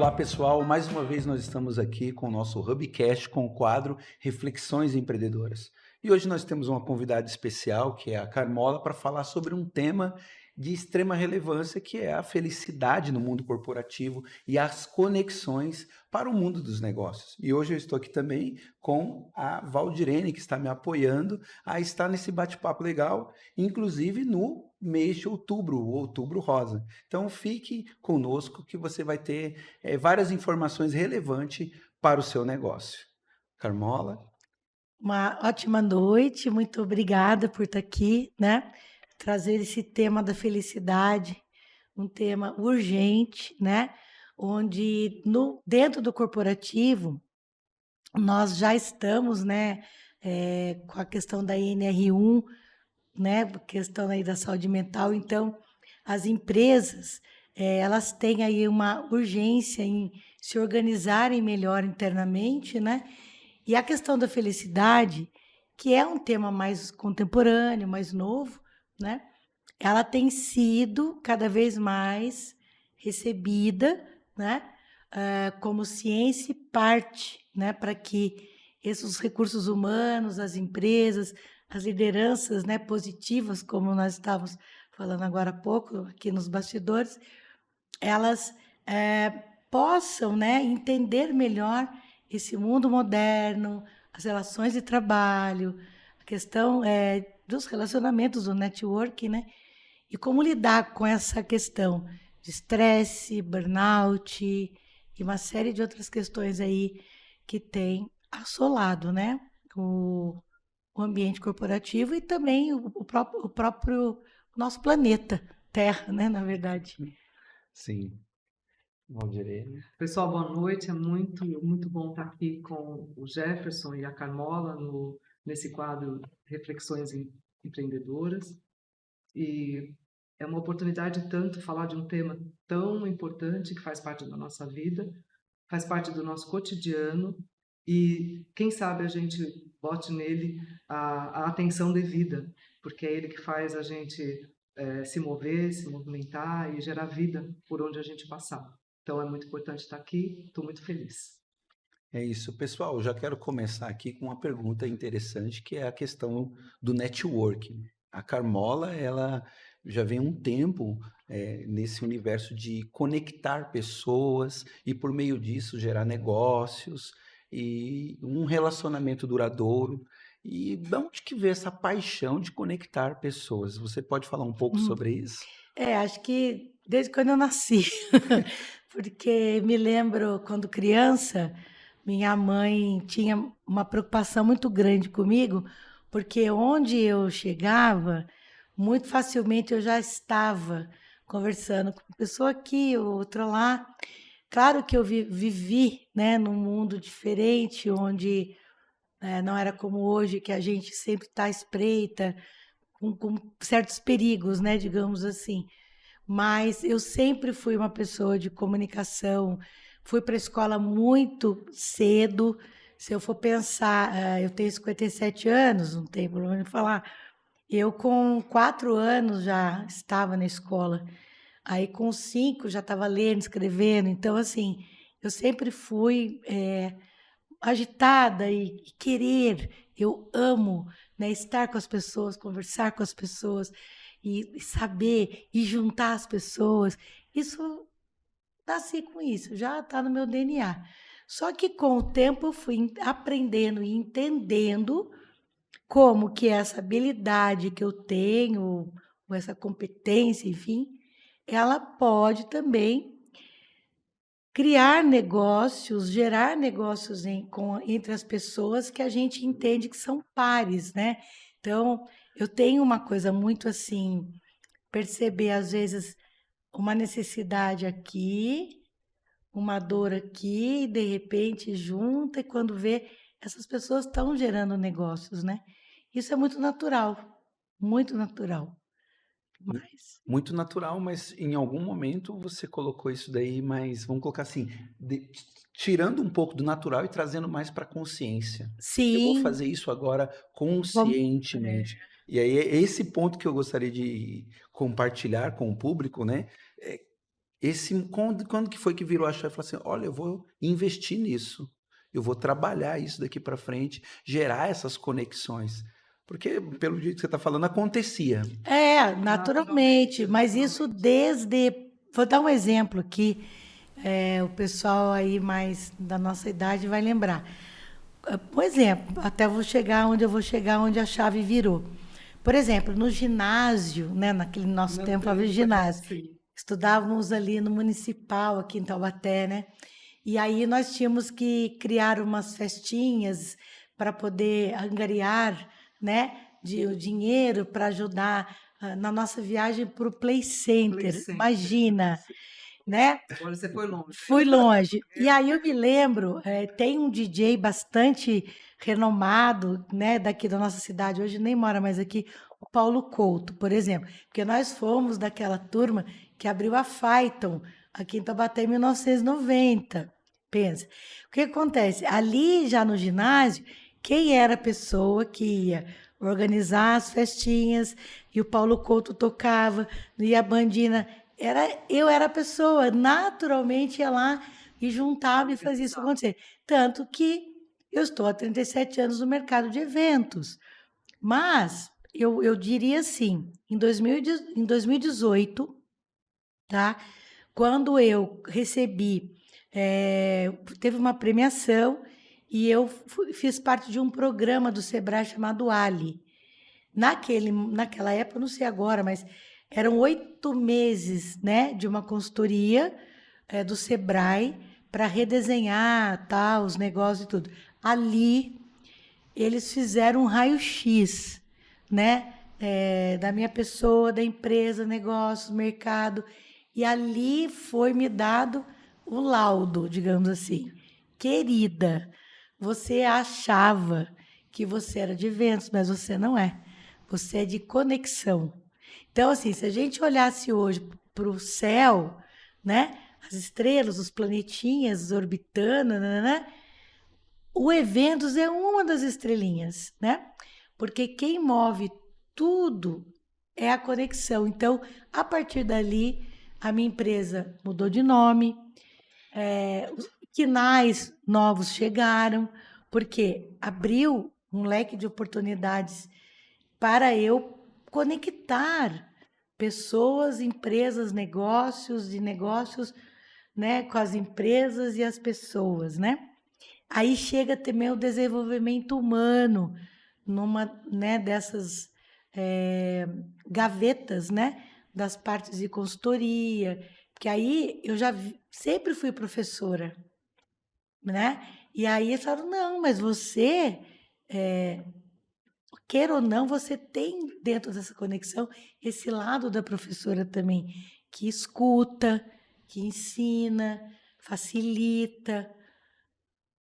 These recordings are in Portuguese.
Olá pessoal, mais uma vez nós estamos aqui com o nosso Hubcast com o quadro Reflexões Empreendedoras. E hoje nós temos uma convidada especial, que é a Carmola, para falar sobre um tema de extrema relevância, que é a felicidade no mundo corporativo e as conexões para o mundo dos negócios. E hoje eu estou aqui também com a Valdirene, que está me apoiando a estar nesse bate-papo legal, inclusive no mês de outubro, o Outubro Rosa. Então fique conosco que você vai ter várias informações relevantes para o seu negócio. Carmola? Uma ótima noite, muito obrigada por estar aqui, né? Trazer esse tema da felicidade, um tema urgente, né? Onde dentro do corporativo nós já estamos, né? Com a questão da NR1, né? Questão aí da saúde mental. Então, as empresas, elas têm aí uma urgência em se organizarem melhor internamente, né? E a questão da felicidade, que é um tema mais contemporâneo, mais novo, né? Ela tem sido cada vez mais recebida, né? Como ciência e parte, né? Para que esses recursos humanos, as empresas, as lideranças, né? Positivas, como nós estávamos falando agora há pouco aqui nos bastidores, elas possam, né, entender melhor esse mundo moderno, as relações de trabalho, a questão dos relacionamentos, do network, né, e como lidar com essa questão de estresse, burnout e uma série de outras questões aí que tem assolado, né, o, o ambiente corporativo e também o próprio nosso planeta Terra, né, na verdade. Sim, Valdirene. Pessoal, boa noite. É muito bom estar aqui com o Jefferson e a Carmola nesse quadro Reflexões Empreendedoras. E é uma oportunidade tanto falar de um tema tão importante que faz parte da nossa vida, faz parte do nosso cotidiano e quem sabe a gente bote nele a atenção devida, porque é ele que faz a gente se mover, se movimentar e gerar vida por onde a gente passar. Então é muito importante estar aqui, estou muito feliz. É isso, pessoal. Eu já quero começar aqui com uma pergunta interessante, que é a questão do networking. A Carmola, ela já vem um tempo nesse universo de conectar pessoas e, por meio disso, gerar negócios e um relacionamento duradouro. E de onde que vem essa paixão de conectar pessoas? Você pode falar um pouco sobre isso? Acho que desde quando eu nasci, porque me lembro quando criança, minha mãe tinha uma preocupação muito grande comigo, porque onde eu chegava, muito facilmente eu já estava conversando com uma pessoa aqui, outra lá. Claro que eu vivi, né, num mundo diferente, onde não era como hoje, que a gente sempre está à espreita, com certos perigos, né, digamos assim. Mas eu sempre fui uma pessoa de comunicação, fui para a escola muito cedo. Se eu for pensar, eu tenho 57 anos, não tem problema em falar. Eu, com 4 anos, já estava na escola. Aí, com 5, já estava lendo, escrevendo. Então, assim, eu sempre fui agitada e querer. Eu amo, né, estar com as pessoas, conversar com as pessoas e saber e juntar as pessoas. Isso nasci com isso, já está no meu DNA. Só que com o tempo eu fui aprendendo e entendendo como que essa habilidade que eu tenho, ou essa competência, enfim, ela pode também criar negócios, gerar negócios entre as pessoas que a gente entende que são pares, né? Então, eu tenho uma coisa muito assim, perceber às vezes uma necessidade aqui, uma dor aqui, e de repente junta, e quando vê, essas pessoas estão gerando negócios, né? Isso é muito natural, muito natural. Mas, Muito natural, mas em algum momento você colocou isso daí, mas vamos colocar assim, tirando um pouco do natural e trazendo mais para a consciência. Eu vou sim, fazer isso agora vamos, conscientemente. E aí é esse ponto que eu gostaria de compartilhar com o público, né? Quando que foi que virou a chave e falou assim: olha, eu vou investir nisso, eu vou trabalhar isso daqui para frente, gerar essas conexões. Porque, pelo jeito que você está falando, acontecia. É, Naturalmente, naturalmente, mas isso naturalmente. desde. Vou dar um exemplo aqui, o pessoal aí mais da nossa idade vai lembrar. Um exemplo, até vou chegar onde eu vou chegar, onde a chave virou. Por exemplo, no ginásio, né, naquele nosso Meu tempo havia tempo, ginásio, sim. estudávamos ali no Municipal, aqui em Taubaté, né? E aí nós tínhamos que criar umas festinhas para poder angariar, né, o dinheiro para ajudar na nossa viagem para o Play Play Center. Center. Imagina, né? Agora você foi longe. Fui longe. E aí eu me lembro, tem um DJ bastante renomado, né, daqui da nossa cidade, hoje nem mora mais aqui, o Paulo Couto, por exemplo, porque nós fomos daquela turma que abriu a Phaeton aqui em Taubaté em 1990. Pensa. O que acontece? Ali já no ginásio, quem era a pessoa que ia organizar as festinhas e o Paulo Couto tocava, e a bandina eu era a pessoa, naturalmente ia lá e juntava e fazia isso acontecer. Tanto que eu estou há 37 anos no mercado de eventos. Mas eu diria assim, em 2018, tá? Quando eu recebi, teve uma premiação e eu fiz parte de um programa do Sebrae chamado Ali. Naquela época, eu não sei agora, mas eram 8 meses, né, de uma consultoria do Sebrae para redesenhar tal, os negócios e tudo. Ali, eles fizeram um raio-x, né, da minha pessoa, da empresa, negócios, mercado. E ali foi me dado o laudo, digamos assim. Querida, você achava que você era de eventos, mas você não é. Você é de conexão. Então, assim, se a gente olhasse hoje para o céu, né? As estrelas, os planetinhas orbitando, né? O Eventos é uma das estrelinhas, né? Porque quem move tudo é a conexão. Então, a partir dali, a minha empresa mudou de nome, os quinais novos chegaram, porque abriu um leque de oportunidades para eu conectar pessoas, empresas, negócios e negócios, né, com as empresas e as pessoas, né? Aí chega também o desenvolvimento humano numa, né, dessas gavetas, né, das partes de consultoria, porque aí eu sempre fui professora, né? E aí eles falaram, não, mas você queira ou não, você tem dentro dessa conexão esse lado da professora também, que escuta, que ensina, facilita,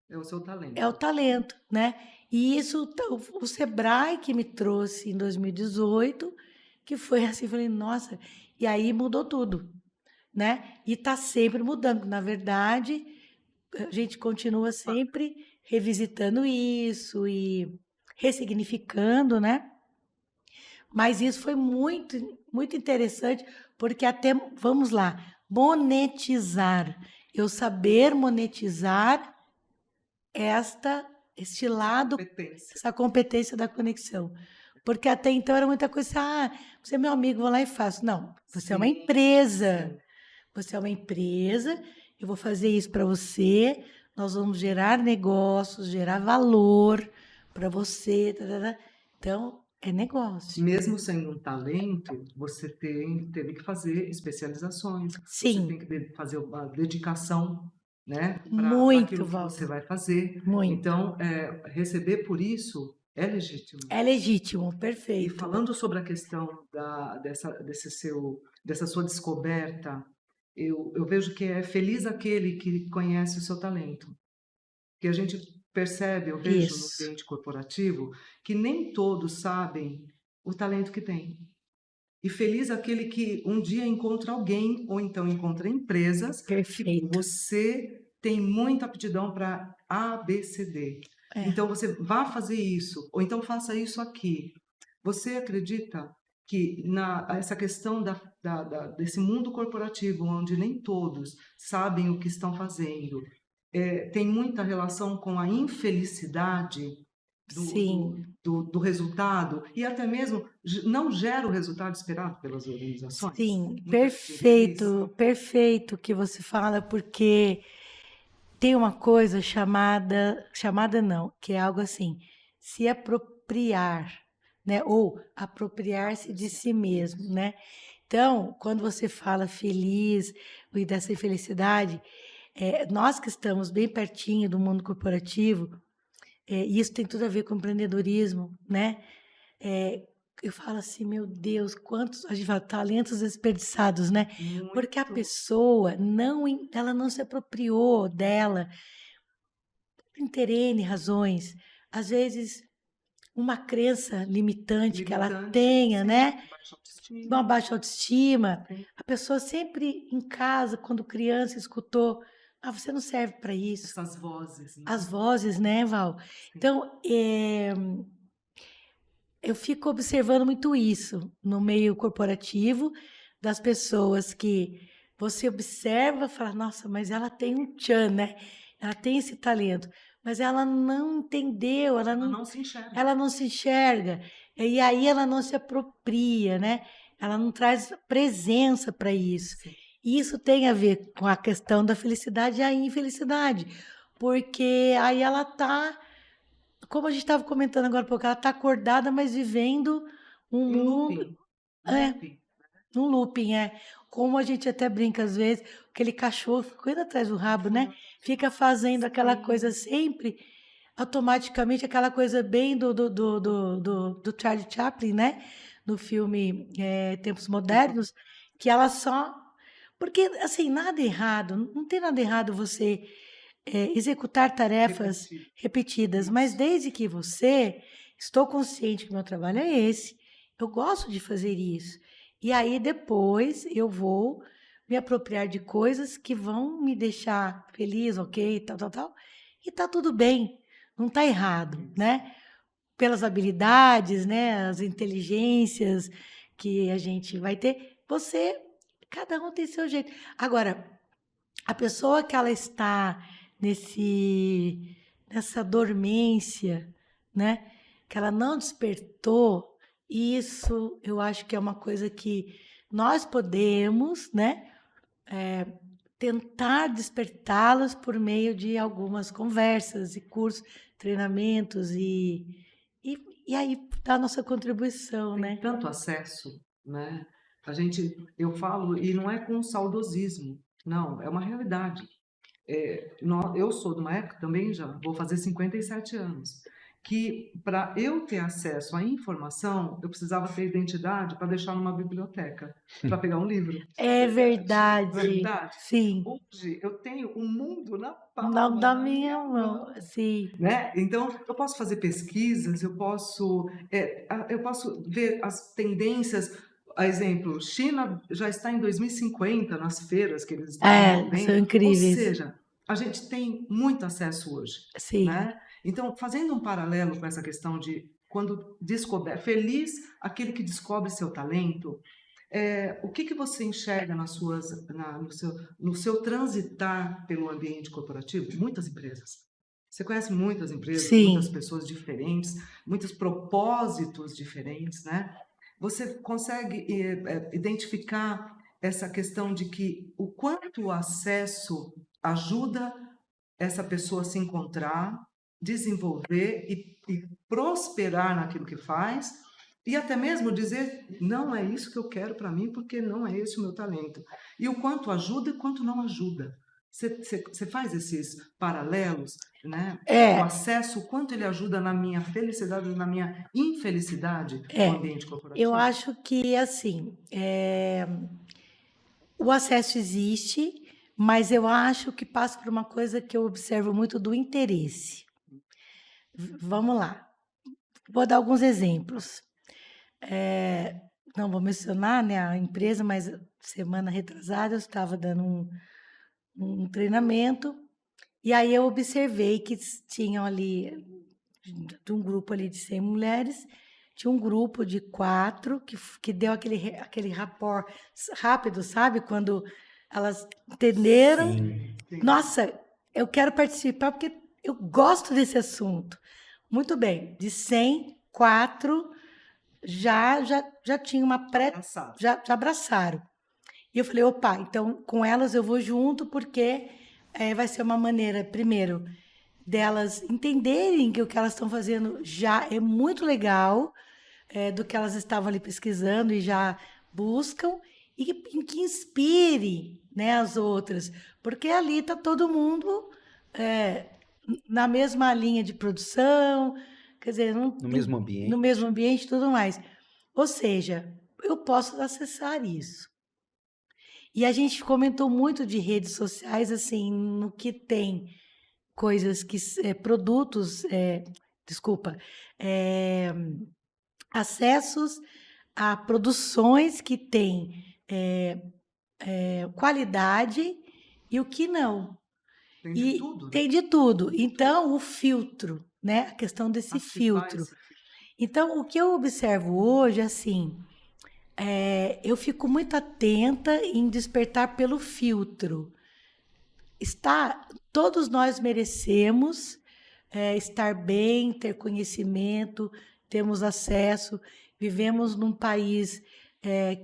É o seu é o talento. talento, né? E isso, o Sebrae que me trouxe em 2018, que foi assim, falei, nossa, e aí mudou tudo, né? E está sempre mudando. Na verdade, a gente continua sempre revisitando isso e ressignificando, né? Mas isso foi muito, muito interessante, porque até, vamos lá, monetizar. Eu saber monetizar este lado, Competência. essa competência da conexão. Porque até então era muita coisa, você é meu amigo, vou lá e faço. Não, você é uma Sim, empresa. sim. Você é uma empresa, eu vou fazer isso para você, nós vamos gerar negócios, gerar valor para você. Tarará. Então, é negócio. Mesmo sendo um talento, você teve que fazer especializações, você Sim, tem que fazer uma dedicação, né, para muito, aquilo que você Walter, vai fazer. muito. Então, receber por isso é legítimo. É legítimo, E perfeito. falando sobre a questão dessa sua descoberta, eu vejo que é feliz aquele que conhece o seu talento. Que a gente percebe, eu vejo no Isso, ambiente corporativo, que nem todos sabem o talento que tem. E feliz aquele que um dia encontra alguém, ou então encontra empresas, que perfeito. você tem muita aptidão para A, B, C, D. É, Então você vá fazer isso, ou então faça isso aqui. Você acredita que essa questão desse mundo corporativo, onde nem todos sabem o que estão fazendo, tem muita relação com a infelicidade Sim, do resultado e até mesmo não gera o resultado esperado pelas organizações. sim, Muita gente infeliz. perfeito, perfeito o que você fala, porque tem uma coisa chamada não, que é algo assim, se apropriar, né? Ou apropriar-se de si mesmo, né? Então, quando você fala feliz e dessa infelicidade, nós que estamos bem pertinho do mundo corporativo, e isso tem tudo a ver com empreendedorismo, né? É, eu falo assim, meu Deus, quantos a gente fala, talentos desperdiçados, né? Porque a Muito pessoa ela não se apropriou dela, tem N razões. Às vezes, uma crença limitante que ela limitante, tenha, sim, né? baixa Uma autoestima, baixa autoestima. sim. A pessoa sempre em casa, quando criança, escutou: ah, você não serve para isso. Essas vozes, né? As vozes, né, Val? Sim. Então, eu fico observando muito isso no meio corporativo, das pessoas que você observa e fala, nossa, mas ela tem um tchan, né? Ela tem esse talento, mas ela não entendeu, Ela não se enxerga. ela não se enxerga, e aí ela não se apropria, né? Ela não traz presença para isso. Sim. E isso tem a ver com a questão da felicidade e a infelicidade, porque aí ela está como a gente estava comentando agora há pouco, ela está acordada, mas vivendo um Em mundo, looping, é, looping. um looping, é. Como a gente até brinca às vezes, aquele cachorro que cuida atrás do rabo, né? Fica fazendo aquela coisa sempre, automaticamente, aquela coisa bem do Charlie Chaplin, né? No filme Tempos Modernos, que ela só. Porque, assim, nada errado, não tem nada errado você executar tarefas Repetir. repetidas, mas Isso. desde que você, estou consciente que o meu trabalho é esse, eu gosto de fazer isso. E aí depois eu vou me apropriar de coisas que vão me deixar feliz, ok, tal, tal, tal. E tá tudo bem, não tá errado, Isso. né? Pelas habilidades, né, as inteligências que a gente vai ter, cada um tem seu jeito. Agora, a pessoa que ela está nessa dormência, né? Que ela não despertou, isso eu acho que é uma coisa que nós podemos, né? Tentar despertá-las por meio de algumas conversas e cursos, treinamentos e, e aí dar a nossa contribuição, Tem né? tanto acesso, né? Eu falo, e não é com saudosismo, não, é uma realidade. Eu sou de uma época também, já vou fazer 57 anos, que para eu ter acesso à informação, eu precisava ter identidade para deixar numa biblioteca, para pegar um livro. É Não é verdade, verdade? sim. Hoje eu tenho o mundo na Não palma da da minha minha mão, mão. sim. Né? Então, eu posso fazer pesquisas, eu posso ver as tendências. A exemplo, China já está em 2050 nas feiras que eles estão São promovendo. Ou incríveis. seja, a gente tem muito acesso hoje, Sim, né? Então, fazendo um paralelo com essa questão de quando descobre, feliz aquele que descobre seu talento, o que você enxerga no seu transitar pelo ambiente corporativo? Muitas empresas. Você conhece muitas empresas, muitas sim, pessoas diferentes, muitos propósitos diferentes, né? Você consegue identificar essa questão de que o quanto o acesso ajuda essa pessoa a se encontrar, desenvolver e prosperar naquilo que faz, e até mesmo dizer, não é isso que eu quero para mim, porque não é esse o meu talento. E o quanto ajuda e o quanto não ajuda. Você faz esses paralelos, né? O é, acesso, o quanto ele ajuda na minha felicidade ou na minha infelicidade no é. ambiente Eu corporativo? acho que, assim, o acesso existe, mas eu acho que passa por uma coisa que eu observo muito do interesse. Vamos lá. Vou dar alguns exemplos. Não vou mencionar, né, a empresa, mas semana retrasada eu estava dando um treinamento e aí eu observei que tinham ali, de um grupo ali de 100 mulheres, tinha um grupo de 4 que deu aquele rapport rápido, sabe? Quando elas entenderam. Sim. Nossa, eu quero participar porque eu gosto desse assunto. Muito bem, de 100, 4 já tinha uma Engraçado. já abraçaram. E eu falei, opa, então com elas eu vou junto, porque vai ser uma maneira, primeiro, delas entenderem que o que elas estão fazendo já é muito legal, do que elas estavam ali pesquisando e já buscam, e que inspire, né, as outras, porque ali está todo mundo é, na mesma linha de produção, quer dizer, No mesmo no ambiente. mesmo ambiente e tudo mais. Ou seja, eu posso acessar isso. E a gente comentou muito de redes sociais, assim, no que tem coisas que produtos, desculpa, é, acessos a produções que têm qualidade e o que não. Tem E de tudo, né? tem de tudo. Então, o filtro, né? A questão desse Ativar filtro. esse filtro. Então, o que eu observo hoje, assim, eu fico muito atenta em despertar pelo filtro. Todos nós merecemos estar bem, ter conhecimento, temos acesso, vivemos num país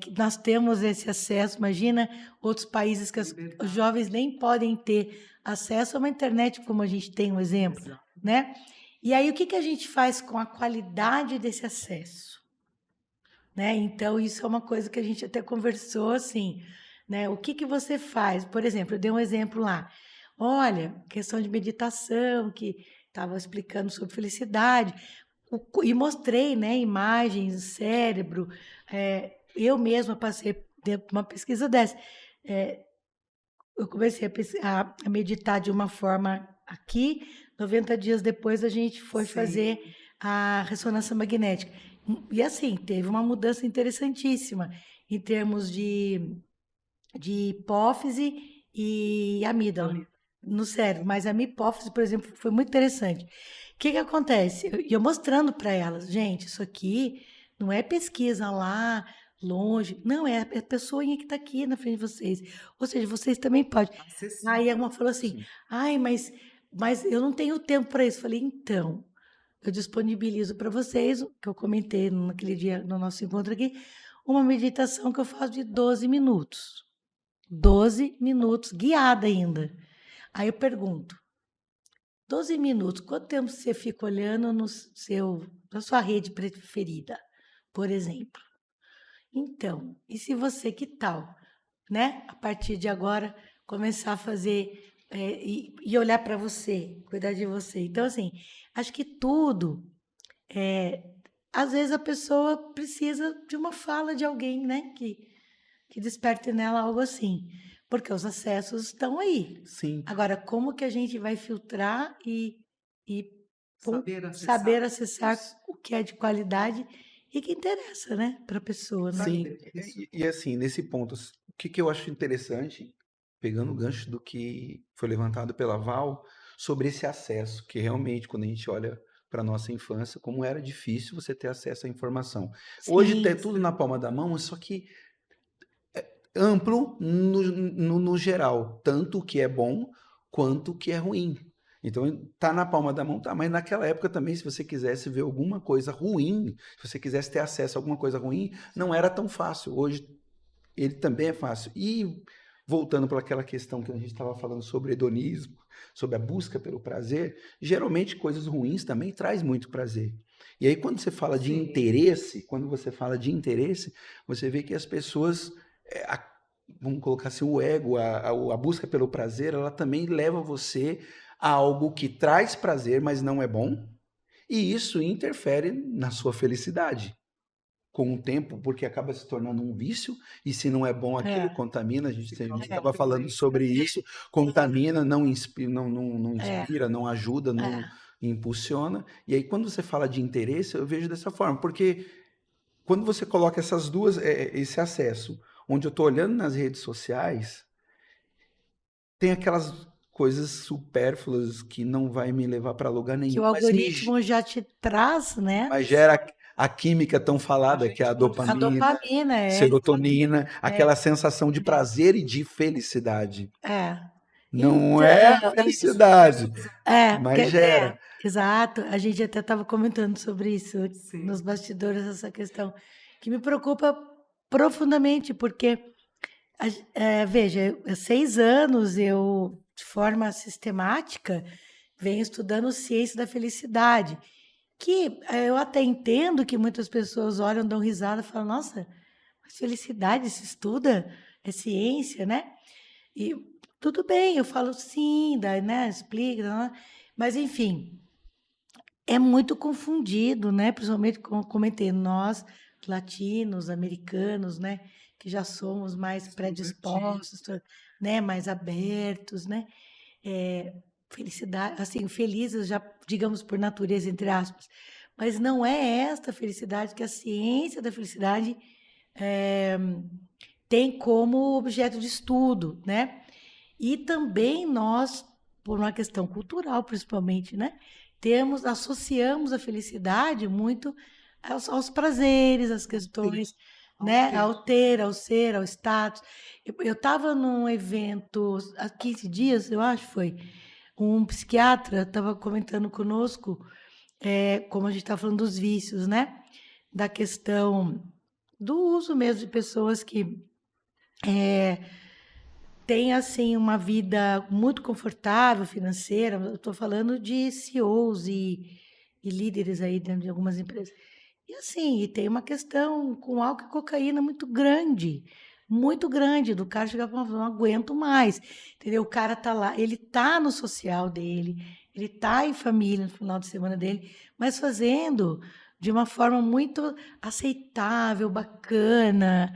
que nós temos esse acesso. Imagina outros países que os Liberdade. jovens nem podem ter acesso a uma internet como a gente tem, um exemplo, Exato. né? E aí, o que a gente faz com a qualidade desse acesso? Né? Então, isso é uma coisa que a gente até conversou, assim, né? O que você faz? Por exemplo, eu dei um exemplo lá. Olha, questão de meditação, que estava explicando sobre felicidade, e mostrei, né, imagens do cérebro. Eu mesma passei por uma pesquisa dessa. Eu comecei a meditar de uma forma aqui, 90 dias depois a gente foi Sim. fazer a ressonância magnética. E assim, teve uma mudança interessantíssima em termos de hipófise e amígdala no cérebro. Mas a minha hipófise, por exemplo, foi muito interessante. O que acontece? Eu mostrando para elas, gente, isso aqui não é pesquisa lá longe, não, é a pessoinha que está aqui na frente de vocês. Ou seja, vocês também podem. Acessível. Aí uma falou assim, Sim. ai, mas eu não tenho tempo para isso. Falei, então, eu disponibilizo para vocês, o que eu comentei naquele dia, no nosso encontro aqui, uma meditação que eu faço de 12 minutos. 12 minutos, guiada ainda. Aí eu pergunto, 12 minutos, quanto tempo você fica olhando na sua rede preferida, por exemplo? Então, e se você, que tal, né? A partir de agora, começar a fazer e olhar para você, cuidar de você. Então, assim, acho que tudo, às vezes a pessoa precisa de uma fala de alguém, né? Que desperte nela algo assim, porque os acessos estão aí. Sim. Agora, como que a gente vai filtrar e Saber acessar isso. o que é de qualidade e que interessa, né, para a pessoa, né? Sim, Isso. e assim, nesse ponto, o que eu acho interessante, pegando o gancho do que foi levantado pela Val, sobre esse acesso, que realmente, quando a gente olha para a nossa infância, como era difícil você ter acesso à informação. Hoje Sim, tem tudo na palma da mão, só que amplo no geral, tanto o que é bom quanto o que é ruim. Então, tá na palma da mão, tá, mas naquela época também, se você quisesse ver alguma coisa ruim, se você quisesse ter acesso a alguma coisa ruim, não era tão fácil. Hoje, ele também é fácil. E voltando para aquela questão que a gente estava falando sobre hedonismo, sobre a busca pelo prazer, geralmente coisas ruins também traz muito prazer. E aí, quando você fala de Sim. interesse, você vê que as pessoas vamos colocar assim, o ego, a busca pelo prazer, ela também leva você a algo que traz prazer, mas não é bom, e isso interfere na sua felicidade com o tempo, porque acaba se tornando um vício, e se não é bom aquilo, contamina, a gente estava falando sobre isso, contamina, não inspira, não inspira, não ajuda, não impulsiona, e aí quando você fala de interesse, eu vejo dessa forma, porque quando você coloca essas duas, esse acesso, onde eu estou olhando nas redes sociais, tem aquelas coisas supérfluas que não vai me levar para lugar que nenhum, o algoritmo já te traz, né? mas gera a química tão falada, que é a A dopamina, dopamina, serotonina, é, aquela sensação de prazer e de felicidade. é. Não é a Então, felicidade, porque, mas gera. exato, a gente até estava comentando sobre isso nos Sim. bastidores, essa questão, que me preocupa profundamente, porque, veja, há 6 anos eu, de forma sistemática, venho estudando ciência da felicidade, que eu até entendo que muitas pessoas olham, dão risada e falam, nossa, mas felicidade se estuda, é ciência, né? E tudo bem, eu falo sim, daí, né, explica, né, mas enfim, é muito confundido, né? Principalmente, como comentei, nós, latinos, americanos, né, que já somos mais predispostos, né, mais abertos, né? É, felicidade, assim, felizes já, digamos, por natureza, entre aspas, mas não é esta felicidade que a ciência da felicidade é, tem como objeto de estudo, né? E também nós, por uma questão cultural principalmente, né, associamos a felicidade muito aos prazeres, às questões, né, ao ter, ao ser, ao status. Eu estava num evento há 15 dias, eu acho que foi, um psiquiatra estava comentando conosco, como a gente está falando dos vícios, né, da questão do uso mesmo de pessoas que tem assim uma vida muito confortável financeira. Eu estou falando de CEOs e líderes aí dentro de algumas empresas. E assim, e tem uma questão com álcool e cocaína muito grande, do cara chegar e falar, não aguento mais, entendeu? O cara tá lá, ele tá no social dele, ele tá em família no final de semana dele, mas fazendo de uma forma muito aceitável, bacana,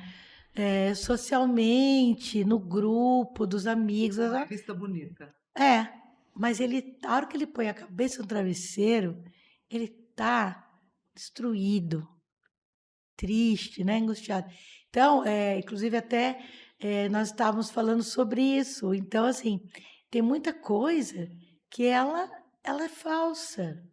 socialmente, no grupo dos amigos. Uma vista bonita. Mas ele, a hora que ele põe a cabeça no travesseiro, ele tá destruído, triste, né, angustiado. Então, inclusive até nós estávamos falando sobre isso. Então, assim, tem muita coisa que ela é falsa,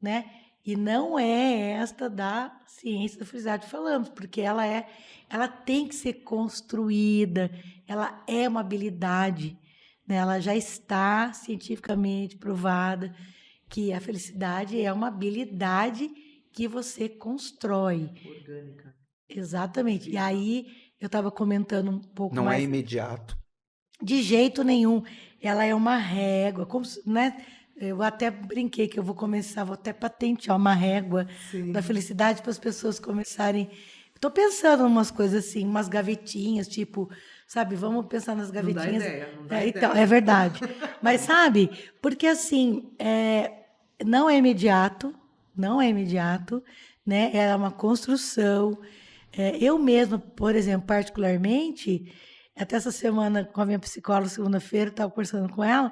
né? E não é esta da ciência da felicidade que falamos, porque ela tem que ser construída, ela é uma habilidade, né? Ela já está cientificamente provada que a felicidade é uma habilidade que você constrói. Orgânica. Exatamente. E aí eu estava comentando um pouco Não é mais. imediato. De jeito nenhum. Ela é uma régua, né? Eu até brinquei que eu vou até patentear uma régua Sim. da felicidade para as pessoas começarem. Estou pensando em umas coisas assim, umas gavetinhas, tipo, sabe, vamos pensar nas Não dá gavetinhas. ideia, não dá Então, ideia. é verdade. Mas sabe, porque assim, não é imediato, não é imediato, né? É uma construção. Eu mesma, por exemplo, particularmente, até essa semana, com a minha psicóloga, segunda-feira, estava conversando com ela,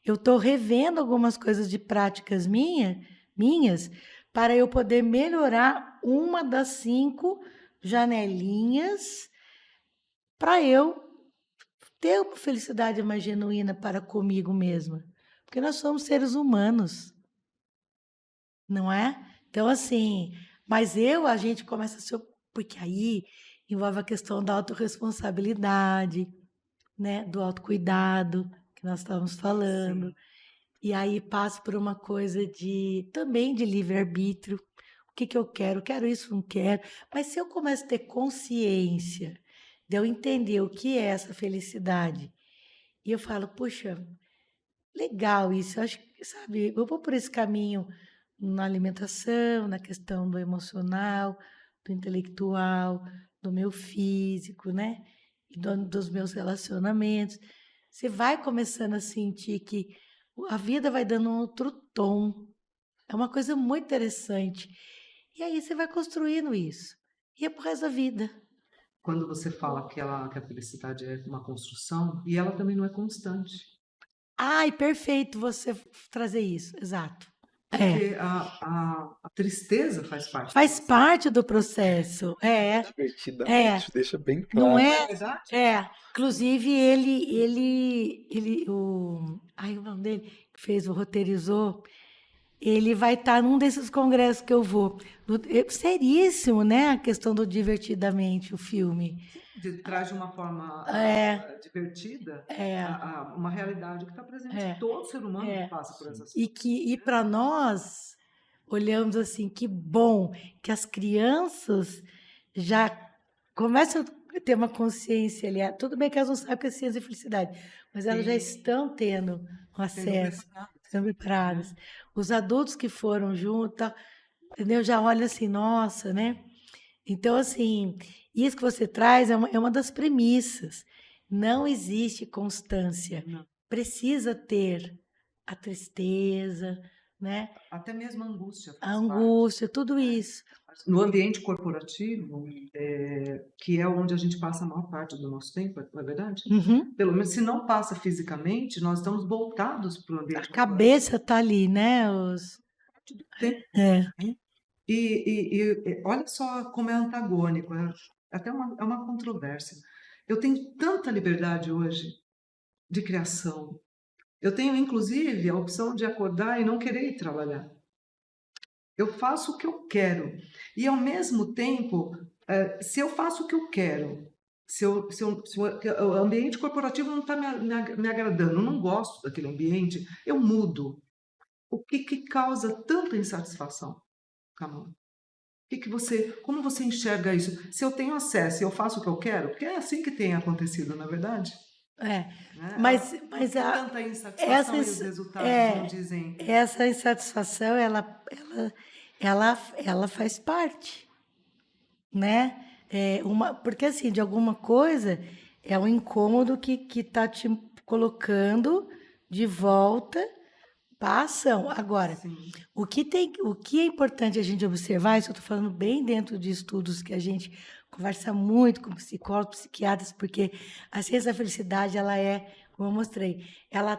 eu estou revendo algumas coisas de práticas minhas, para eu poder melhorar uma das 5 janelinhas para eu ter uma felicidade mais genuína para comigo mesma. Porque nós somos seres humanos, não é? Então, assim, mas a gente começa a se. Porque aí envolve a questão da autorresponsabilidade, né, do autocuidado que nós estávamos falando. Sim. E aí passa por uma coisa também de livre-arbítrio. O que eu quero? Quero isso, não quero. Mas se eu começo a ter consciência de eu entender o que é essa felicidade, e eu falo, puxa, legal isso, eu acho que, sabe, eu vou por esse caminho na alimentação, na questão do emocional, do intelectual, do meu físico, né? E dos meus relacionamentos. Você vai começando a sentir que a vida vai dando um outro tom. É uma coisa muito interessante. E aí você vai construindo isso. E é pro resto da vida. Quando você fala que a felicidade é uma construção, e ela também não é constante. Ai, perfeito você trazer isso. Exato. Porque a tristeza faz parte do Faz processo. parte do processo. É. Divertidamente, deixa bem Não claro. Não é é? verdade? Inclusive, ai, o nome dele, que fez, roteirizou. ele vai estar num desses congressos que eu vou. Seríssimo, né? A questão do Divertidamente, o filme. Traz de uma forma É, divertida é, uma realidade que está presente em é, todo ser humano que é. passa por essas E para nós, olhamos assim, que bom que as crianças já começam a ter uma consciência ali. Tudo bem que elas não sabem o que é ciência e felicidade, mas elas já Sim, estão tendo um sendo acesso, preparadas, sendo né? preparadas. Os adultos que foram juntos, tá, entendeu? Já olham assim, nossa, né? Então, assim, isso que você traz é uma das premissas. Não existe constância. Não. Precisa ter a tristeza, né? Até mesmo a angústia A faz parte, angústia, tudo né? isso. No ambiente corporativo, que é onde a gente passa a maior parte do nosso tempo, não é verdade? Uhum. Pelo menos se não passa fisicamente, nós estamos voltados para o A ambiente corporativo cabeça tá ali, né? parte do tempo. É, Né? E olha só como é antagônico, é até é uma controvérsia. Eu tenho tanta liberdade hoje de criação. Eu tenho, inclusive, a opção de acordar e não querer ir trabalhar. Eu faço o que eu quero. E, ao mesmo tempo, se eu faço o que eu quero, se o ambiente corporativo não está me agradando, eu não gosto daquele ambiente, eu mudo. O que causa tanta insatisfação, Camila? Como você enxerga isso? Se eu tenho acesso e eu faço o que eu quero, porque é assim que tem acontecido, na verdade, é. né? Por Mas que tanta essa, insatisfação e os resultados não dizem? essa insatisfação, ela faz parte, né? Porque assim, de alguma coisa, é um incômodo que tá te colocando de volta para a ação. Agora, Sim, o que é importante a gente observar, isso eu estou falando bem dentro de estudos que a gente conversa muito com psicólogos, psiquiatras, porque a ciência da felicidade, ela como eu mostrei, ela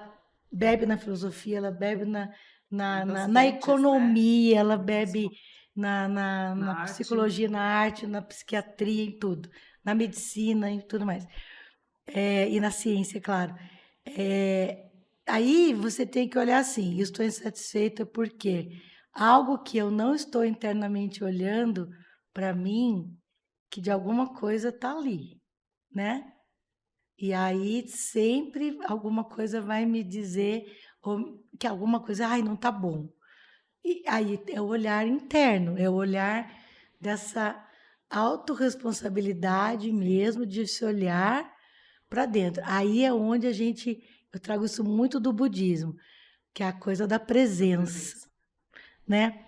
bebe na filosofia, ela bebe muitas na fontes, né? economia, ela Muitas bebe fontes. Na na arte, psicologia, na arte, na psiquiatria, em tudo, na medicina e tudo mais. E na ciência, claro. É, aí você tem que olhar assim, eu estou insatisfeita porque algo que eu não estou internamente olhando para mim, que de alguma coisa está ali, né? E aí sempre alguma coisa vai me dizer que alguma coisa, ai, não tá bom. E aí é o olhar interno, é o olhar dessa autorresponsabilidade mesmo de se olhar para dentro. Aí é onde eu trago isso muito do budismo, que é a coisa da da presença, presença. né?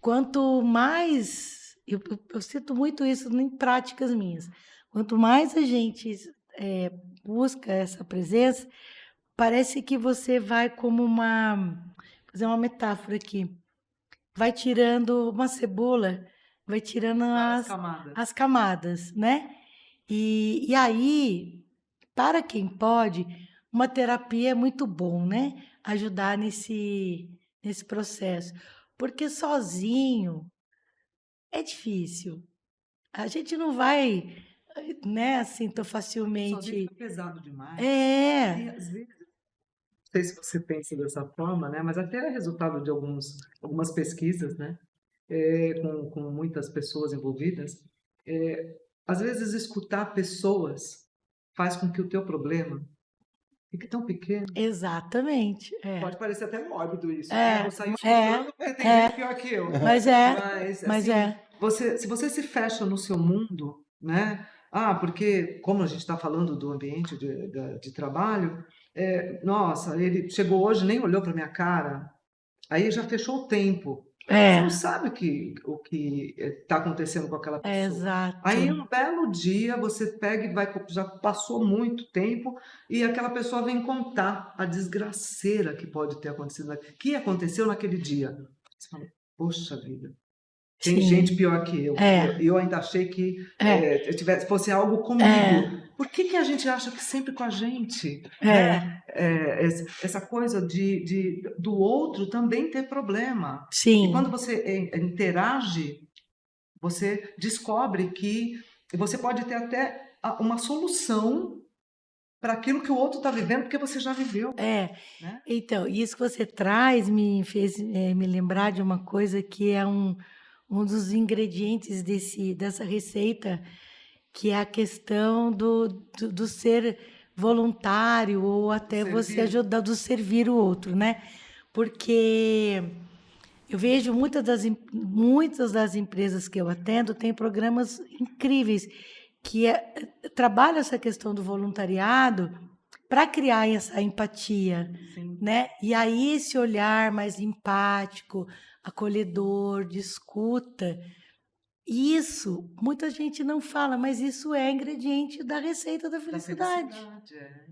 Quanto mais, eu sinto muito isso em práticas minhas, quanto mais a gente busca essa presença, parece que você vai como vou fazer uma metáfora aqui, vai tirando uma cebola, vai tirando Várias camadas. as camadas, né? E aí, para quem pode, uma terapia é muito bom, né? Ajudar nesse processo. Porque sozinho é difícil. A gente não vai, né, assim, tão Sozinho facilmente. fica pesado demais. E É, às vezes, não sei se você pensa dessa forma, né? Mas até é resultado de algumas pesquisas, né? Com muitas pessoas envolvidas. Às vezes escutar pessoas faz com que o teu problema fique tão pequeno. exatamente. Pode parecer até mórbido isso, né? É, Vou sair é, chutando, porque tem gente é, pior que eu. mas é, Mas, mas assim, é. se você se fecha no seu mundo, né? Ah, porque, como a gente está falando do ambiente de trabalho, nossa, ele chegou hoje, nem olhou para minha cara, aí já fechou o tempo. Você não É, sabe o que está acontecendo com aquela é pessoa. exato. Aí, um belo dia, você pega e vai, já passou muito tempo, e aquela pessoa vem contar a desgraceira que pode ter acontecido, que aconteceu naquele dia. Você fala, poxa vida, tem gente Sim. pior que eu. E É, eu ainda achei que é, fosse algo comigo. é, Por que a gente acha que sempre com a gente, é. né? Essa coisa do outro também ter problema. E quando Sim, você interage, você descobre que você pode ter até uma solução para aquilo que o outro está vivendo, porque você já viveu, É, né? então, isso que você traz me fez me lembrar de uma coisa que é um dos ingredientes dessa receita, que é a questão do ser voluntário ou até você Servir. ajudar do servir o outro, né? Porque eu vejo muitas das empresas que eu atendo têm programas incríveis que trabalham essa questão do voluntariado para criar essa empatia, Sim. né? E aí esse olhar mais empático, acolhedor, de escuta, isso muita gente não fala, mas isso é ingrediente da receita da Da felicidade, felicidade, é.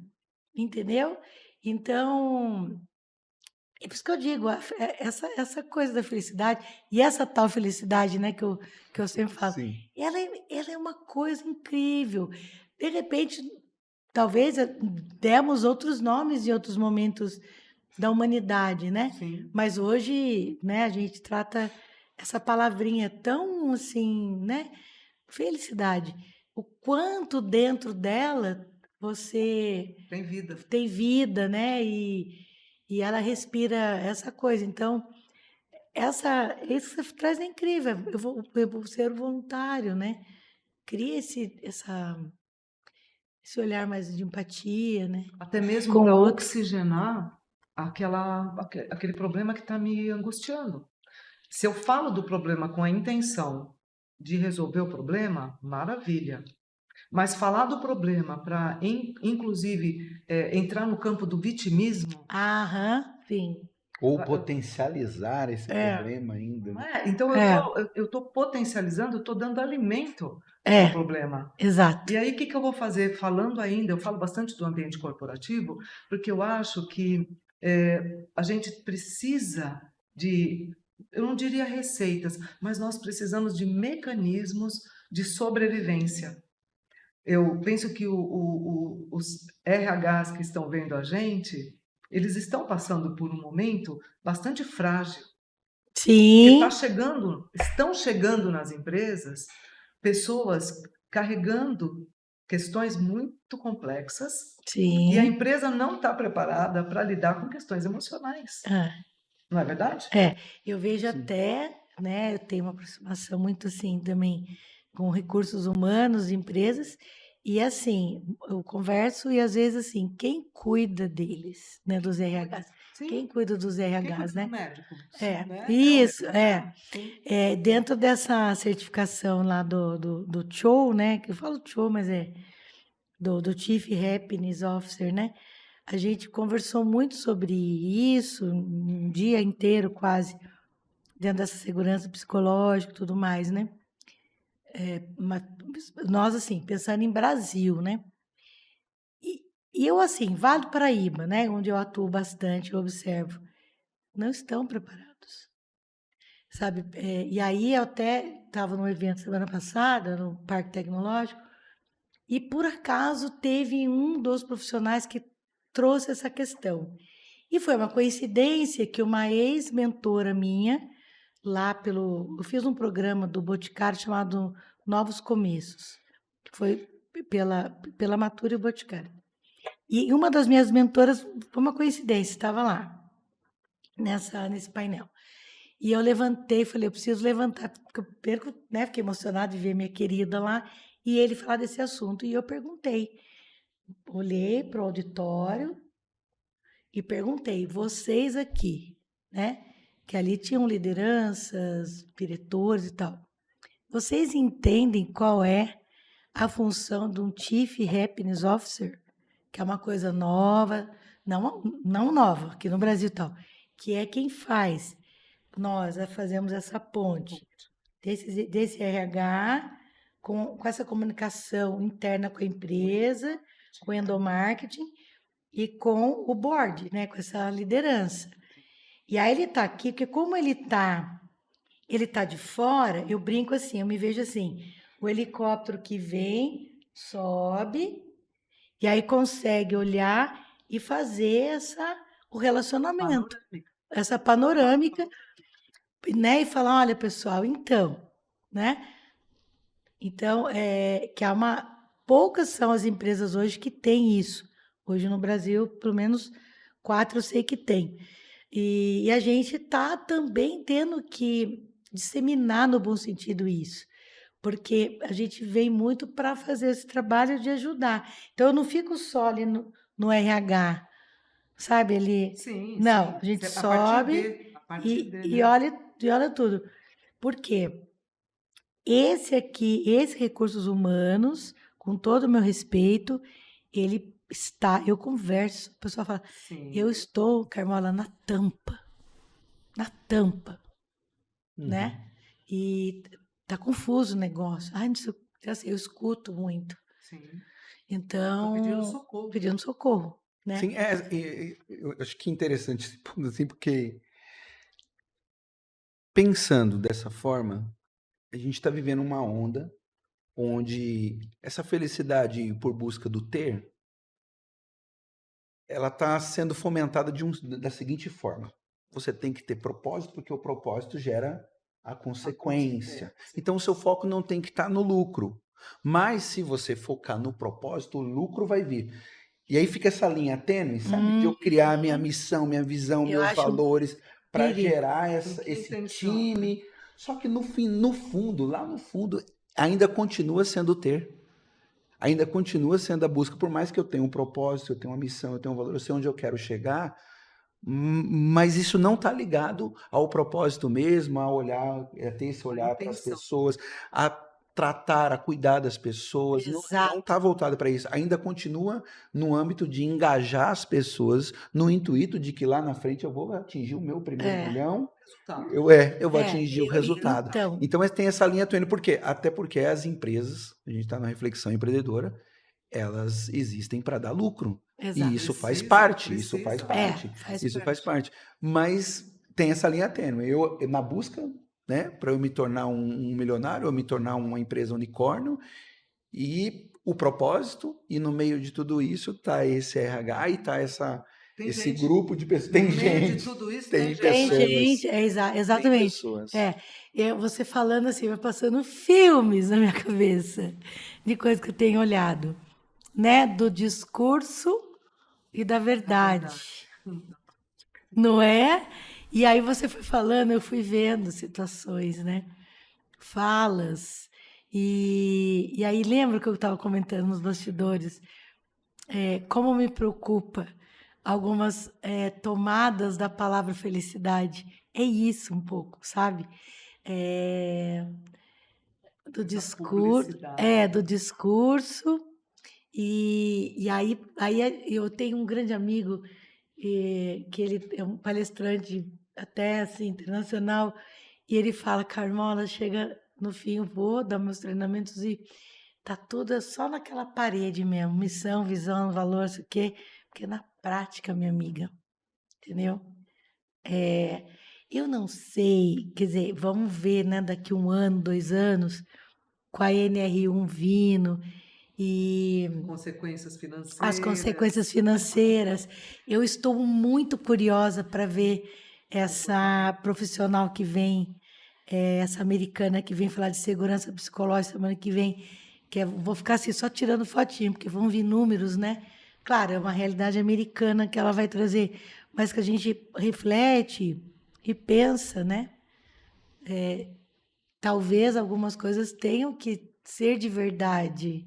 entendeu? Então, é por isso que eu digo, essa coisa da felicidade, e essa tal felicidade, né, que eu sempre falo, Sim. ela é uma coisa incrível. De repente, talvez demos outros nomes em outros momentos da humanidade, né? Sim. Mas hoje, né, a gente trata essa palavrinha tão assim, né? Felicidade. O quanto dentro dela você Tem vida. tem vida, né? E ela respira essa coisa. Então, isso que você traz é incrível. Eu vou ser voluntário, né? Cria esse olhar mais de empatia, né? Até mesmo Com para o outro. oxigenar aquele problema que está me angustiando. Se eu falo do problema com a intenção de resolver o problema, maravilha. Mas falar do problema para, inclusive, entrar no campo do vitimismo, Aham, sim. Ou potencializar esse É, problema ainda, não né? é? Então é, eu tô potencializando, eu estou dando alimento ao é, problema. exato. E aí, o que que eu vou fazer? Falando ainda, eu falo bastante do ambiente corporativo, porque eu acho que a gente precisa de, eu não diria receitas, mas nós precisamos de mecanismos de sobrevivência. Eu penso que os RHs que estão vendo a gente, eles estão passando por um momento bastante frágil, porque Sim, estão chegando nas empresas pessoas carregando questões muito complexas e a sim. empresa não está preparada para lidar com questões emocionais. É. Não é verdade? Eu vejo Sim. até, né, eu tenho uma aproximação muito assim também com recursos humanos, empresas, e assim, eu converso e às vezes assim, quem cuida deles, né, dos RHs? Sim. Quem cuida dos Quem cuida RHs, do né? médico? É, Né? É o isso, RH. Sim. dentro dessa certificação lá do CHO, né, que eu falo CHO, mas do Chief Happiness Officer, né? A gente conversou muito sobre isso, um dia inteiro quase, dentro dessa segurança psicológica e tudo mais, né? Mas nós, assim, pensando em Brasil, né? E, e eu, assim, Vale do Paraíba, né? Onde eu atuo bastante, eu observo, não estão preparados, sabe? E aí eu até estava num evento semana passada, no Parque Tecnológico, e por acaso teve um dos profissionais que trouxe essa questão. E foi uma coincidência que uma ex-mentora minha, eu fiz um programa do Boticário chamado Novos Começos, que foi pela Natura e o Boticário. E uma das minhas mentoras, foi uma coincidência, estava lá, nesse painel. E eu levantei, falei, eu preciso levantar, porque eu perco, né? Fiquei emocionada de ver minha querida lá, e ele falar desse assunto. E eu perguntei, olhei para o auditório e perguntei, vocês aqui, né? Que ali tinham lideranças, diretores e tal. Vocês entendem qual é a função de um Chief Happiness Officer? Que é uma coisa nova, não nova, aqui no Brasil e tal, que é quem faz. Nós fazemos essa ponte desse RH com essa comunicação interna com a empresa, com o endomarketing e com o board, né, com essa liderança. E aí ele está aqui, porque como ele tá de fora, eu brinco assim, eu me vejo assim, o helicóptero que vem, sobe, e aí consegue olhar e fazer o relacionamento, Panorâmica. essa panorâmica, né? E falar, olha, pessoal, então, né? Então, poucas são as empresas hoje que têm isso, Hoje no Brasil, pelo menos 4 eu sei que tem. E a gente está também tendo que disseminar no bom sentido isso, porque a gente vem muito para fazer esse trabalho de ajudar. Então eu não fico só ali no RH, sabe, ali. Sim, Não, a sim. gente sobe A partir e, de, e né? olha, e olha tudo. Por quê? Esse aqui, esse recursos humanos, com todo o meu respeito, ele está, eu converso, a pessoa fala, eu Sim. estou, Carmola, na tampa, Uhum. né? E tá confuso o negócio. Ai, não sei, assim, eu escuto muito. Sim. Tá pedindo Então, socorro. pedindo socorro, né? Sim, eu acho que é interessante esse ponto, assim, porque pensando dessa forma, a gente está vivendo uma onda onde essa felicidade por busca do ter, ela está sendo fomentada da seguinte forma: você tem que ter propósito, porque o propósito gera a A consequência. consequência. Então, o seu foco não tem que estar no lucro. Mas se você focar no propósito, o lucro vai vir. E aí fica essa linha tênue, sabe? De Hum, eu criar minha missão, minha visão, eu meus acho um valores para perigo. gerar Com que esse intenção, né? time. Só que no fim, no fundo, lá no fundo, ainda continua sendo o ter. Ainda continua sendo a busca, por mais que eu tenha um propósito, eu tenha uma missão, eu tenha um valor, eu sei onde eu quero chegar, mas isso não está ligado ao propósito mesmo, a olhar, a ter esse A olhar para as intenção. pessoas, a tratar, a cuidar das pessoas, não Exato. está voltado para isso. Ainda continua no âmbito de engajar as pessoas no intuito de que lá na frente eu vou atingir o meu primeiro É, milhão, Resultado. eu vou é, atingir o resultado. então, Então, tem essa linha tênue. Por quê? Até porque as empresas, a gente está na reflexão empreendedora, elas existem para dar lucro. E exato. isso faz Precisam, parte, isso faz precisam. É, parte, faz isso faz parte. parte. Mas tem essa linha tênue. Eu, na busca, né, para eu me tornar um milionário, eu me tornar uma empresa unicórnio, e o propósito, e no meio de tudo isso tá esse RH e tá Tem esse gente, grupo de pessoas. no Tem meio de gente, tudo isso, tem tem gente, Tem né? pessoas, gente, tem exatamente. pessoas. É, você falando assim, vai passando filmes na minha cabeça de coisas que eu tenho olhado, né? Do discurso e da Na verdade. verdade, não é? E aí você foi falando, eu fui vendo situações, né? Falas. E aí lembra que eu estava comentando nos bastidores, como me preocupa algumas tomadas da palavra felicidade. É isso um pouco, sabe? É, do Essa discurso, publicidade. do discurso. E aí eu tenho um grande amigo que ele é um palestrante até assim internacional e ele fala, Carmola, chega no fim, eu vou dar meus treinamentos e tá tudo só naquela parede mesmo, missão, visão, valor, isso o quê? Porque na prática, minha amiga, entendeu? Eu não sei, quer dizer, vamos ver, né, daqui 1 ano, 2 anos, com a NR1 vindo e Consequências as financeiras, consequências financeiras. Eu estou muito curiosa para ver essa comportamento. profissional que vem, essa americana que vem falar de segurança psicológica semana que vem, vou ficar assim só tirando fotinho, porque vão vir números, né? Claro, é uma realidade americana que ela vai trazer, mas que a gente reflete e pensa, né? Talvez algumas coisas tenham que ser de verdade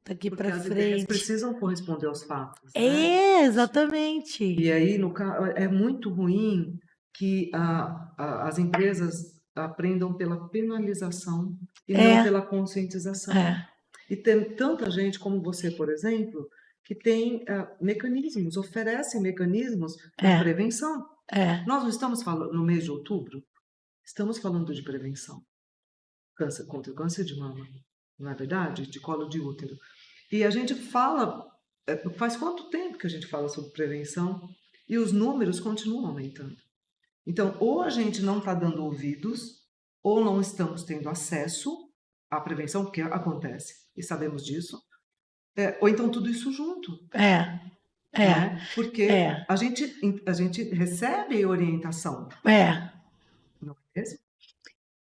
daqui Porque para as ideias frente. precisam corresponder aos fatos, né? É, exatamente. E aí, no caso, é muito ruim que as empresas aprendam pela penalização e não É, pela conscientização. é, E tem tanta gente como você, por exemplo, que tem mecanismos, oferece mecanismos para é, prevenção. é. Nós não estamos falando no mês de outubro, estamos falando de prevenção. Câncer contra o câncer de mama, não é verdade? De colo de útero. E a gente fala, faz quanto tempo que a gente fala sobre prevenção e os números continuam aumentando. Então, ou a gente não está dando ouvidos, ou não estamos tendo acesso à prevenção, porque acontece, e sabemos disso, ou então tudo isso junto, É, é, né? Porque é, a gente recebe orientação, é. não é mesmo?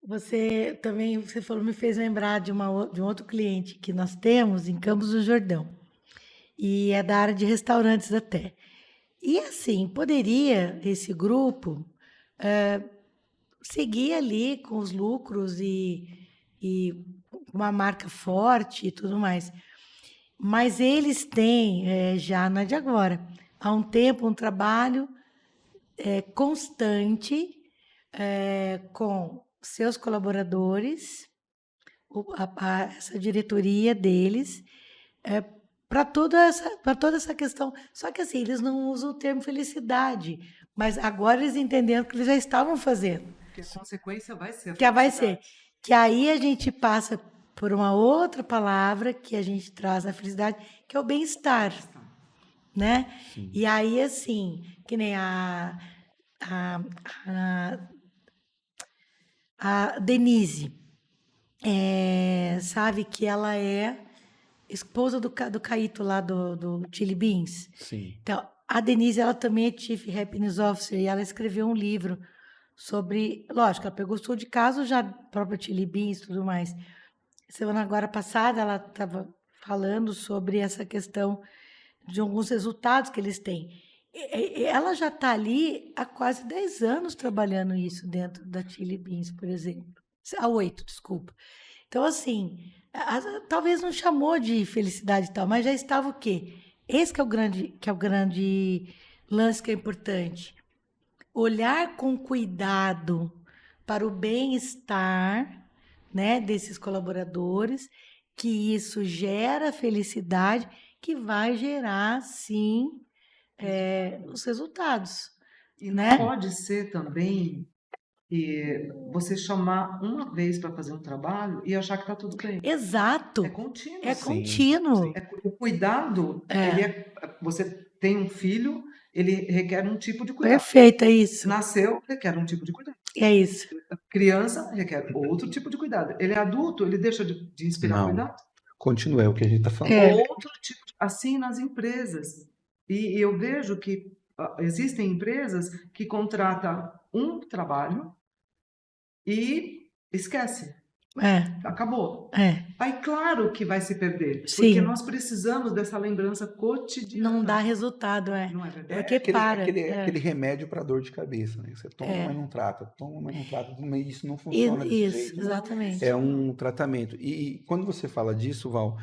Você também, você falou, me fez lembrar de um outro cliente que nós temos em Campos do Jordão. e é da área de restaurantes até. E assim, poderia esse grupo seguir ali com os lucros e uma marca forte e tudo mais. Mas eles têm, já não é de agora, há um tempo, um trabalho constante com seus colaboradores, essa diretoria deles, para toda essa questão. Só que assim, eles não usam o termo felicidade, mas agora eles entenderam que eles já estavam fazendo. Porque a consequência vai ser a Que vai ser. felicidade. Que aí a gente passa por uma outra palavra que a gente traz na felicidade, que é o bem-estar, né? Sim. E aí, assim, que nem a Denise, sabe que ela é esposa do Caíto lá do Chili Beans. Sim. Então, a Denise, ela também é Chief Happiness Officer e ela escreveu um livro sobre, lógico, ela pegou estudo de caso já próprio Chili Beans e tudo mais. Semana agora passada, ela estava falando sobre essa questão de alguns resultados que eles têm. Ela já está ali há quase 10 anos trabalhando isso dentro da Chili Beans, por exemplo. Há 8, desculpa. Então, assim, talvez não chamou de felicidade e tal, mas já estava o quê? Esse que é o grande lance que é importante. Olhar com cuidado para o bem-estar, né, desses colaboradores, que isso gera felicidade, que vai gerar, sim, os resultados. E né? não pode ser também você chamar uma vez para fazer um trabalho e achar que está tudo bem. Exato. É contínuo. É Sim, contínuo. O cuidado, você tem um filho, ele requer um tipo de cuidado. Perfeito, é isso. Nasceu, requer um tipo de cuidado. É isso. Criança requer outro tipo de cuidado. Ele é adulto, ele deixa de inspirar Não. cuidado? Continua, é o que a gente está falando. Outro tipo, assim nas empresas. E eu vejo que existem empresas que contratam um trabalho e esquece. Acabou. Aí, claro que vai se perder, porque Sim. nós precisamos dessa lembrança cotidiana. Não dá resultado, Não é verdade? Porque para. Aquele remédio para dor de cabeça, né? Você toma, mas não trata, toma, mas não trata, mas isso não funciona desse jeito. Exatamente. É um tratamento. E quando você fala disso, Val,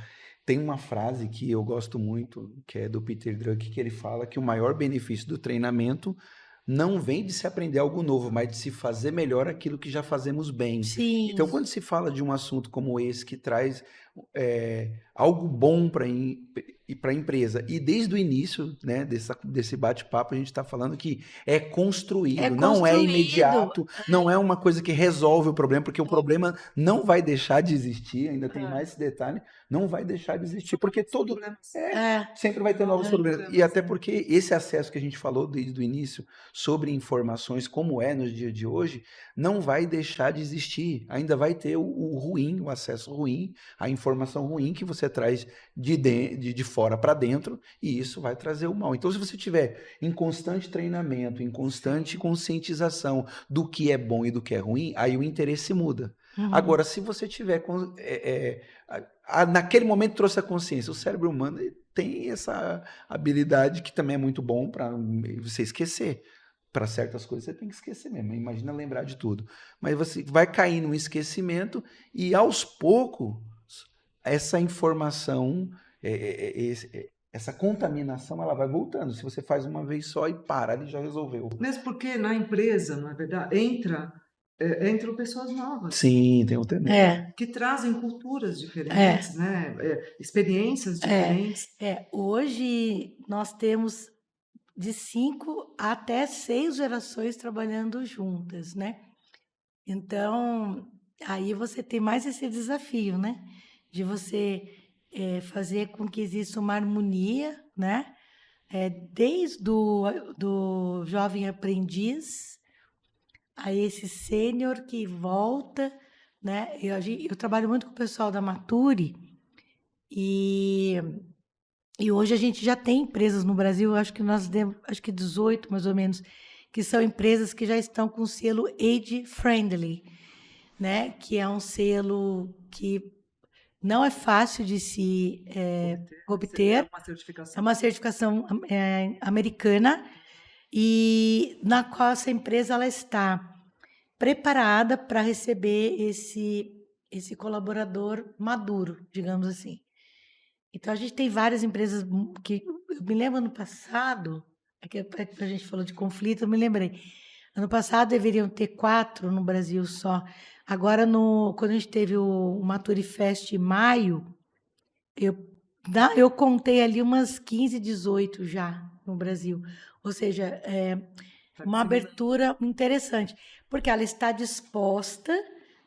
tem uma frase que eu gosto muito, que é do Peter Drucker, que ele fala que o maior benefício do treinamento não vem de se aprender algo novo, mas de se fazer melhor aquilo que já fazemos bem. Sim. Então, quando se fala de um assunto como esse, que traz algo bom para a empresa, e desde o início, né, desse bate-papo, a gente está falando que é construído, não é imediato, não é uma coisa que resolve o problema, porque o problema não vai deixar de existir, ainda tem mais esse detalhe, não vai deixar de existir, porque sempre vai ter novos problemas. E até porque esse acesso que a gente falou desde o início sobre informações, como é nos dias de hoje, não vai deixar de existir. Ainda vai ter o ruim, o acesso ruim, a informação ruim que você traz de fora para dentro, e isso vai trazer o mal. Então, se você tiver em constante treinamento, em constante conscientização do que é bom e do que é ruim, aí o interesse muda. Agora, se você tiver naquele momento trouxe a consciência, o cérebro humano tem essa habilidade que também é muito bom para você esquecer. Para certas coisas você tem que esquecer mesmo, imagina lembrar de tudo. Mas você vai cair num esquecimento e aos poucos essa informação, essa contaminação, ela vai voltando. Se você faz uma vez só e para, ele já resolveu. Mesmo porque na empresa, não é verdade, entram pessoas novas. Sim, tem outro também. Que trazem culturas diferentes, né? Experiências diferentes. Hoje nós temos de 5 até 6 gerações trabalhando juntas, né? Então, aí você tem mais esse desafio, né? De você fazer com que exista uma harmonia, né? Desde do jovem aprendiz a esse sênior que volta, né? Eu trabalho muito com o pessoal da Mature e hoje a gente já tem empresas no Brasil, acho que 18 mais ou menos, que são empresas que já estão com o selo Age Friendly, né? Que é um selo que não é fácil de se obter. É uma certificação. É uma certificação americana e na qual essa empresa ela está preparada para receber esse colaborador maduro, digamos assim. Então, a gente tem várias empresas que... Eu me lembro ano passado, a gente falou de conflito, eu me lembrei. Ano passado deveriam ter 4 no Brasil só. Agora, quando a gente teve o Maturifest em maio, eu contei ali umas 15, 18 já no Brasil. Ou seja, Tá uma disseminando. abertura interessante, porque ela está disposta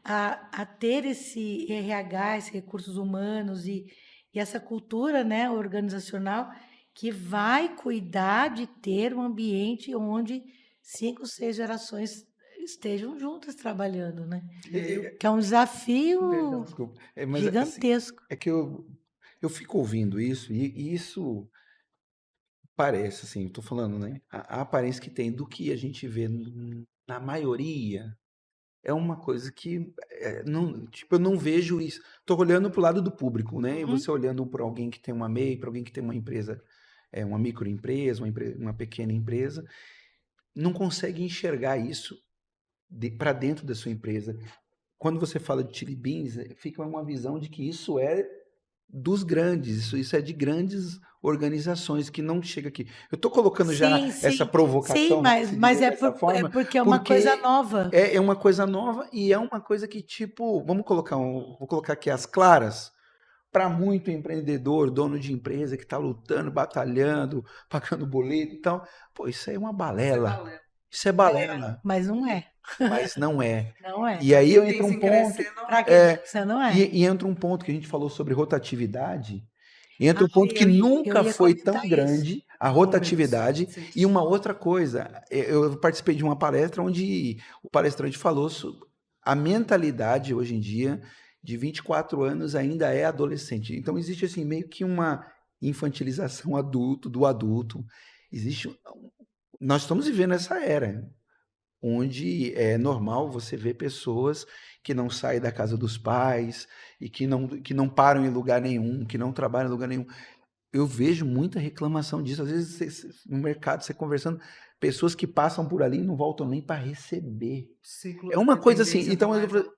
a ter esse RH, esses recursos humanos e essa cultura, né, organizacional que vai cuidar de ter um ambiente onde 5, 6 gerações estejam juntas trabalhando, né? E aí, Que é um desafio perdão. Desculpa. Mas assim, gigantesco. é que eu fico ouvindo isso e isso parece, assim, eu tô falando, né? A aparência que tem do que a gente vê na maioria é uma coisa que não, tipo, eu não vejo isso. Tô olhando pro lado do público, né? E Uhum. você olhando para alguém que tem uma MEI, para alguém que tem uma empresa, uma microempresa, uma pequena empresa, não consegue enxergar isso para dentro da sua empresa. Quando você fala de chili beans, fica uma visão de que isso é dos grandes, isso é de grandes organizações que não chega aqui. Eu estou colocando já Sim, essa sim. Sim, provocação, vamos mas dizer dessa é forma, porque é uma coisa porque nova. é uma coisa nova e é uma coisa que, tipo, vou colocar aqui as claras, para muito empreendedor, dono de empresa que está lutando, batalhando, pagando boleto e tal, pô, isso aí é uma balela. Isso é balela, Mas não é. mas não é. Não é. E aí Quem entra pensa um em ponto, crescer, não Para é. quem pensa, não é. e entra um ponto que a gente falou sobre rotatividade, e entra Ah, um ponto que eu nunca ia foi tão comentar isso. grande a Números. rotatividade. Sim. E uma outra coisa, eu participei de uma palestra onde o palestrante falou sobre a mentalidade hoje em dia de 24 anos ainda é adolescente. Então existe assim meio que uma infantilização do adulto. Existe, nós estamos vivendo essa era onde é normal você ver pessoas que não saem da casa dos pais e que não param em lugar nenhum, que não trabalham em lugar nenhum. Eu vejo muita reclamação disso. Às vezes, no mercado, você conversando, pessoas que passam por ali e não voltam nem para receber. Ciclo, É uma a coisa assim. tendência tá Então, mais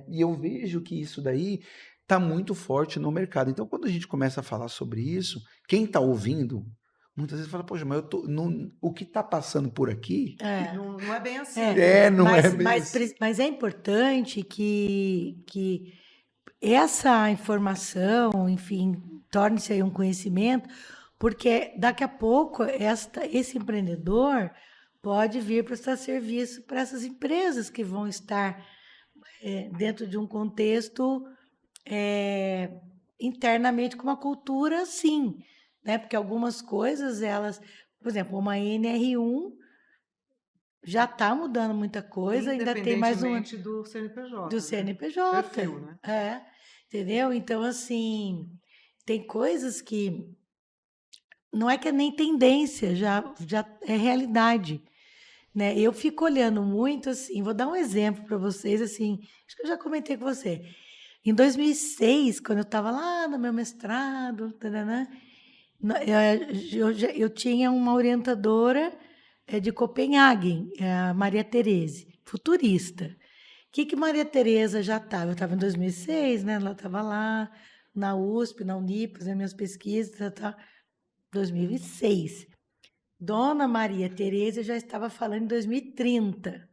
e eu vejo que isso daí está muito forte no mercado. Então, quando a gente começa a falar sobre isso, quem está ouvindo, muitas vezes fala, poxa, mas o que está passando por aqui não é bem assim. não é mesmo. Mas é importante que essa informação, enfim, torne-se aí um conhecimento, porque daqui a pouco esse empreendedor pode vir prestar serviço para essas empresas que vão estar dentro de um contexto internamente com uma cultura, sim, né? Porque algumas coisas, elas, por exemplo, uma NR1 já está mudando muita coisa, ainda tem mais um Independentemente do CNPJ, do né? CNPJ. Perfil, né? Entendeu? Então, assim, tem coisas que não é que é nem tendência, já é realidade, né? Eu fico olhando muito assim, vou dar um exemplo para vocês, assim, acho que eu já comentei com você. Em 2006, quando eu estava lá no meu mestrado, taranã, eu tinha uma orientadora de Copenhague, a Maria Tereze, futurista. O que Maria Tereza já estava? Eu estava em 2006, né? Ela estava lá na USP, na Unip, fazendo minhas pesquisas, 2006. Dona Maria Tereza já estava falando em 2030.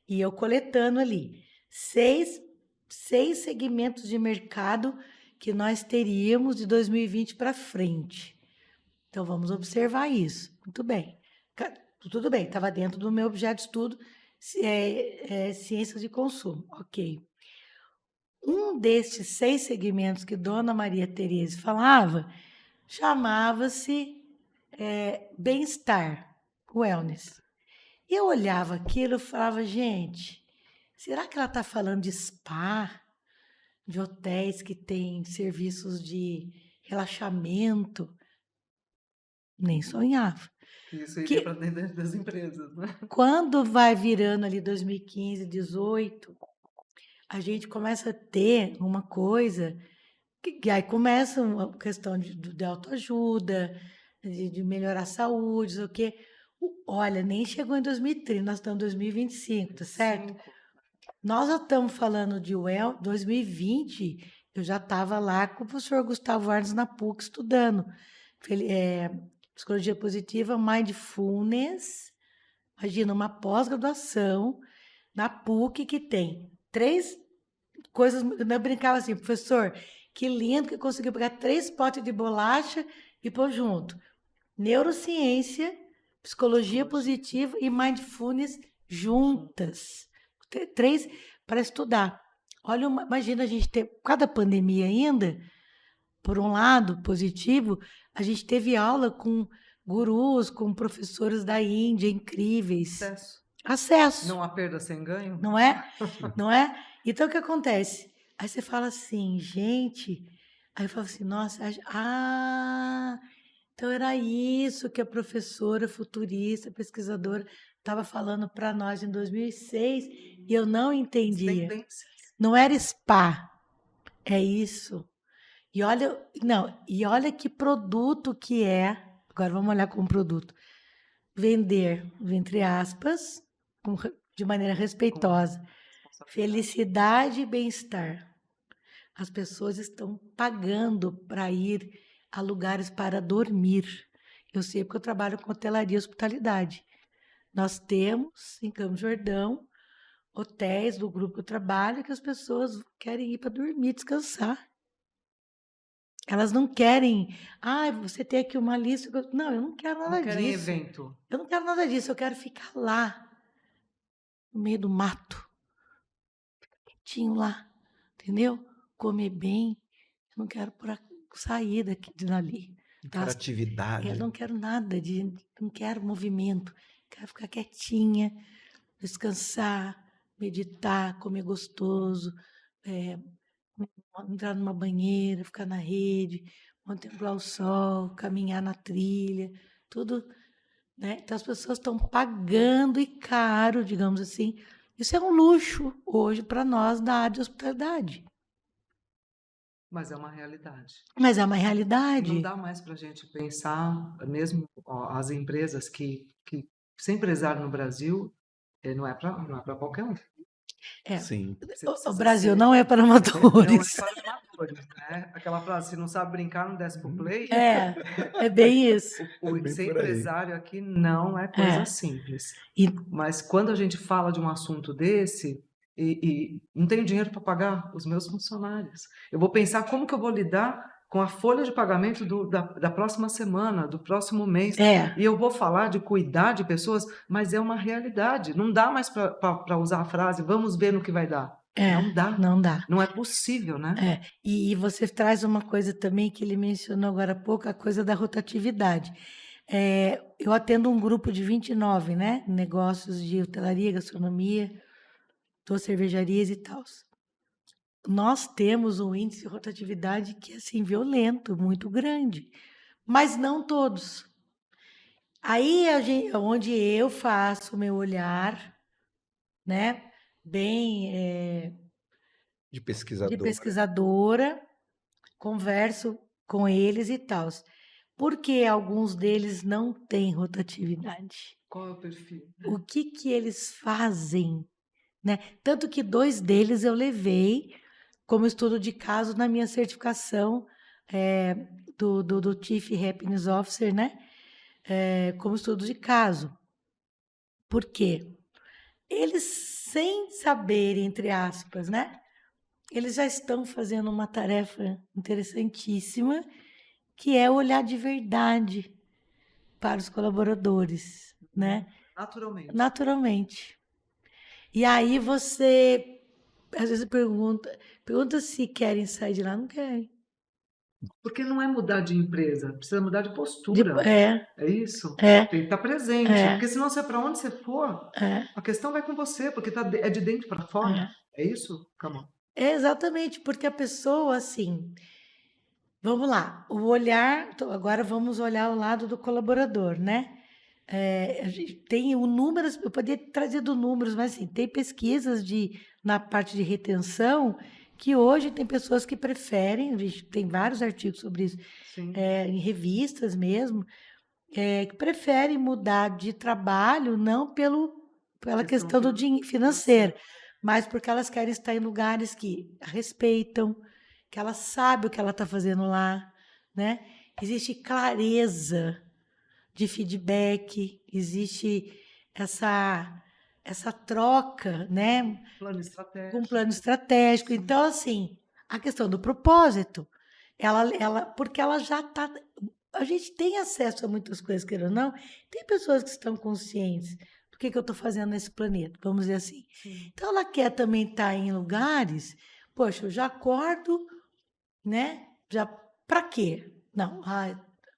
E eu coletando ali seis segmentos de mercado que nós teríamos de 2020 para frente. Então, vamos observar isso. Muito bem. Tudo bem, estava dentro do meu objeto de estudo, ciências de consumo. Ok. Um destes 6 segmentos que Dona Maria Tereza falava chamava-se bem-estar, wellness. Eu olhava aquilo e falava, gente, será que ela está falando de spa, de hotéis que têm serviços de relaxamento? Nem sonhava. Que isso iria Que para dentro das empresas, né? quando vai virando ali 2015, 18, a gente começa a ter uma coisa que aí começa uma questão de autoajuda, de melhorar a saúde, sei o quê. Olha, nem chegou em 2030, nós estamos em 2025, tá certo? 5. Nós já estamos falando de 2020, eu já estava lá com o professor Gustavo Arnes na PUC estudando psicologia positiva, mindfulness. Imagina, uma pós-graduação na PUC que tem 3 coisas. Eu brincava assim, professor, que lindo que conseguiu pegar 3 potes de bolacha e pôr junto. Neurociência, psicologia positiva e mindfulness juntas. 3 para estudar. Olha, imagina a gente ter, por causa da pandemia ainda, por um lado positivo, a gente teve aula com gurus, com professores da Índia incríveis. Acesso. Não há perda sem ganho? Não é? Não é? Então, o que acontece? Aí você fala assim, gente... Aí eu falo assim, nossa... então era isso que a professora futurista, pesquisadora, estava falando para nós em 2006 e eu não entendia. Não era spa, é isso. E olha que produto que é. Agora vamos olhar como produto. Vender, entre aspas, de maneira respeitosa, felicidade e bem-estar. As pessoas estão pagando para ir a lugares para dormir. Eu sei porque eu trabalho com hotelaria e hospitalidade. Nós temos, em Campos do Jordão, hotéis do grupo que eu trabalho que as pessoas querem ir para dormir, descansar. Elas não querem, você tem aqui uma lista. Não, eu não quero nada disso. Não querem evento. Eu não quero nada disso, eu quero ficar lá, no meio do mato, quietinho lá, entendeu? Comer bem. Eu não quero sair dali. Interatividade. Eu não quero nada não quero movimento. Quero ficar quietinha, descansar, meditar, comer gostoso, entrar numa banheira, ficar na rede, contemplar o sol, caminhar na trilha, tudo, né? Então as pessoas estão pagando e caro, digamos assim. Isso é um luxo hoje para nós da área de hospitalidade. Mas é uma realidade. Mas é uma realidade. Não dá mais para a gente pensar, mesmo as empresas que ser empresário no Brasil não é para qualquer um. Sim. O Brasil não é para amadores. Não é para amadores, né? Aquela frase, se não sabe brincar, não desce pro play. É bem isso. Ser empresário aqui não é coisa simples. Mas quando a gente fala de um assunto desse, e não tenho dinheiro para pagar os meus funcionários, eu vou pensar como que eu vou lidar com a folha de pagamento da próxima semana, do próximo mês. E eu vou falar de cuidar de pessoas, mas é uma realidade. Não dá mais para usar a frase, vamos ver no que vai dar. Não dá. Não dá. Não é possível, né? E você traz uma coisa também que ele mencionou agora há pouco, a coisa da rotatividade. Eu atendo um grupo de 29, né? Negócios de hotelaria, gastronomia, cervejarias e tal. Nós temos um índice de rotatividade que é assim, violento, muito grande, mas não todos. Aí onde eu faço o meu olhar, né, bem de pesquisadora. De pesquisadora, converso com eles e tal. Porque alguns deles não têm rotatividade. Qual é o perfil? O que eles fazem, né? Tanto que 2 deles eu levei como estudo de caso na minha certificação do Chief Happiness Officer, né? Como estudo de caso. Por quê? Eles, sem saber, entre aspas, né? Eles já estão fazendo uma tarefa interessantíssima, que é olhar de verdade para os colaboradores, né? Naturalmente. E aí você, às vezes, pergunta se querem sair de lá, não querem. Porque não é mudar de empresa, precisa mudar de postura. É isso? Tem que estar presente. Porque senão, para onde você for, a questão vai com você, porque é de dentro para fora. É isso, Camão? Exatamente, porque a pessoa, assim... Vamos lá, o olhar... Agora vamos olhar o lado do colaborador, né? A gente tem números, eu poderia trazer números, mas assim, tem pesquisas de na parte de retenção, que hoje tem pessoas que preferem, a gente tem vários artigos sobre isso, Sim. em revistas mesmo, que preferem mudar de trabalho não pela questão do dinheiro financeiro, mas porque elas querem estar em lugares que a respeitam, que ela sabe o que ela está fazendo lá, né? Existe clareza de feedback, existe essa troca, né? Plano Com estratégico. um plano estratégico. Sim. Então, assim, a questão do propósito, porque ela já está. A gente tem acesso a muitas coisas, queira ou não. Tem pessoas que estão conscientes do que eu estou fazendo nesse planeta, vamos dizer assim. Sim. Então, ela quer também estar em lugares. Poxa, eu já acordo, né? Já para quê? Não,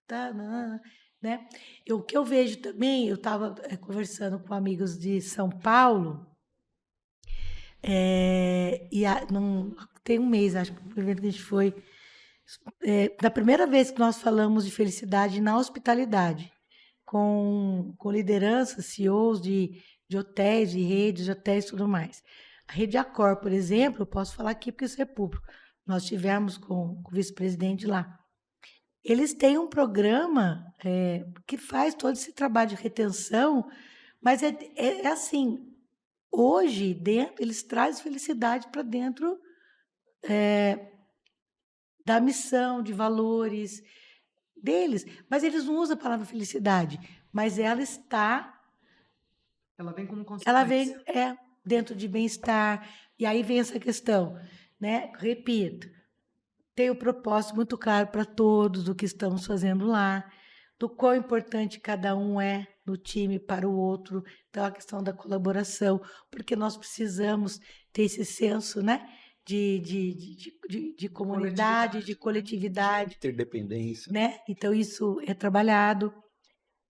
tá, não, né? O que eu vejo também, eu estava conversando com amigos de São Paulo, tem um mês, acho que o evento que a gente foi, da primeira vez que nós falamos de felicidade na hospitalidade, com lideranças, CEOs de hotéis, de redes de hotéis e tudo mais. A Rede Accor, por exemplo, eu posso falar aqui porque isso é público. Nós tivemos com o vice-presidente lá. Eles têm um programa que faz todo esse trabalho de retenção, mas é assim, hoje eles trazem felicidade para dentro da missão, de valores deles, mas eles não usam a palavra felicidade, mas Ela vem como ela consequência. vem dentro de bem-estar, e aí vem essa questão, né? Repito, tem o propósito muito claro para todos do que estamos fazendo lá, do quão importante cada um é no time para o outro, então a questão da colaboração, porque nós precisamos ter esse senso, né? De comunidade, de coletividade, Interdependência. né? Então isso é trabalhado,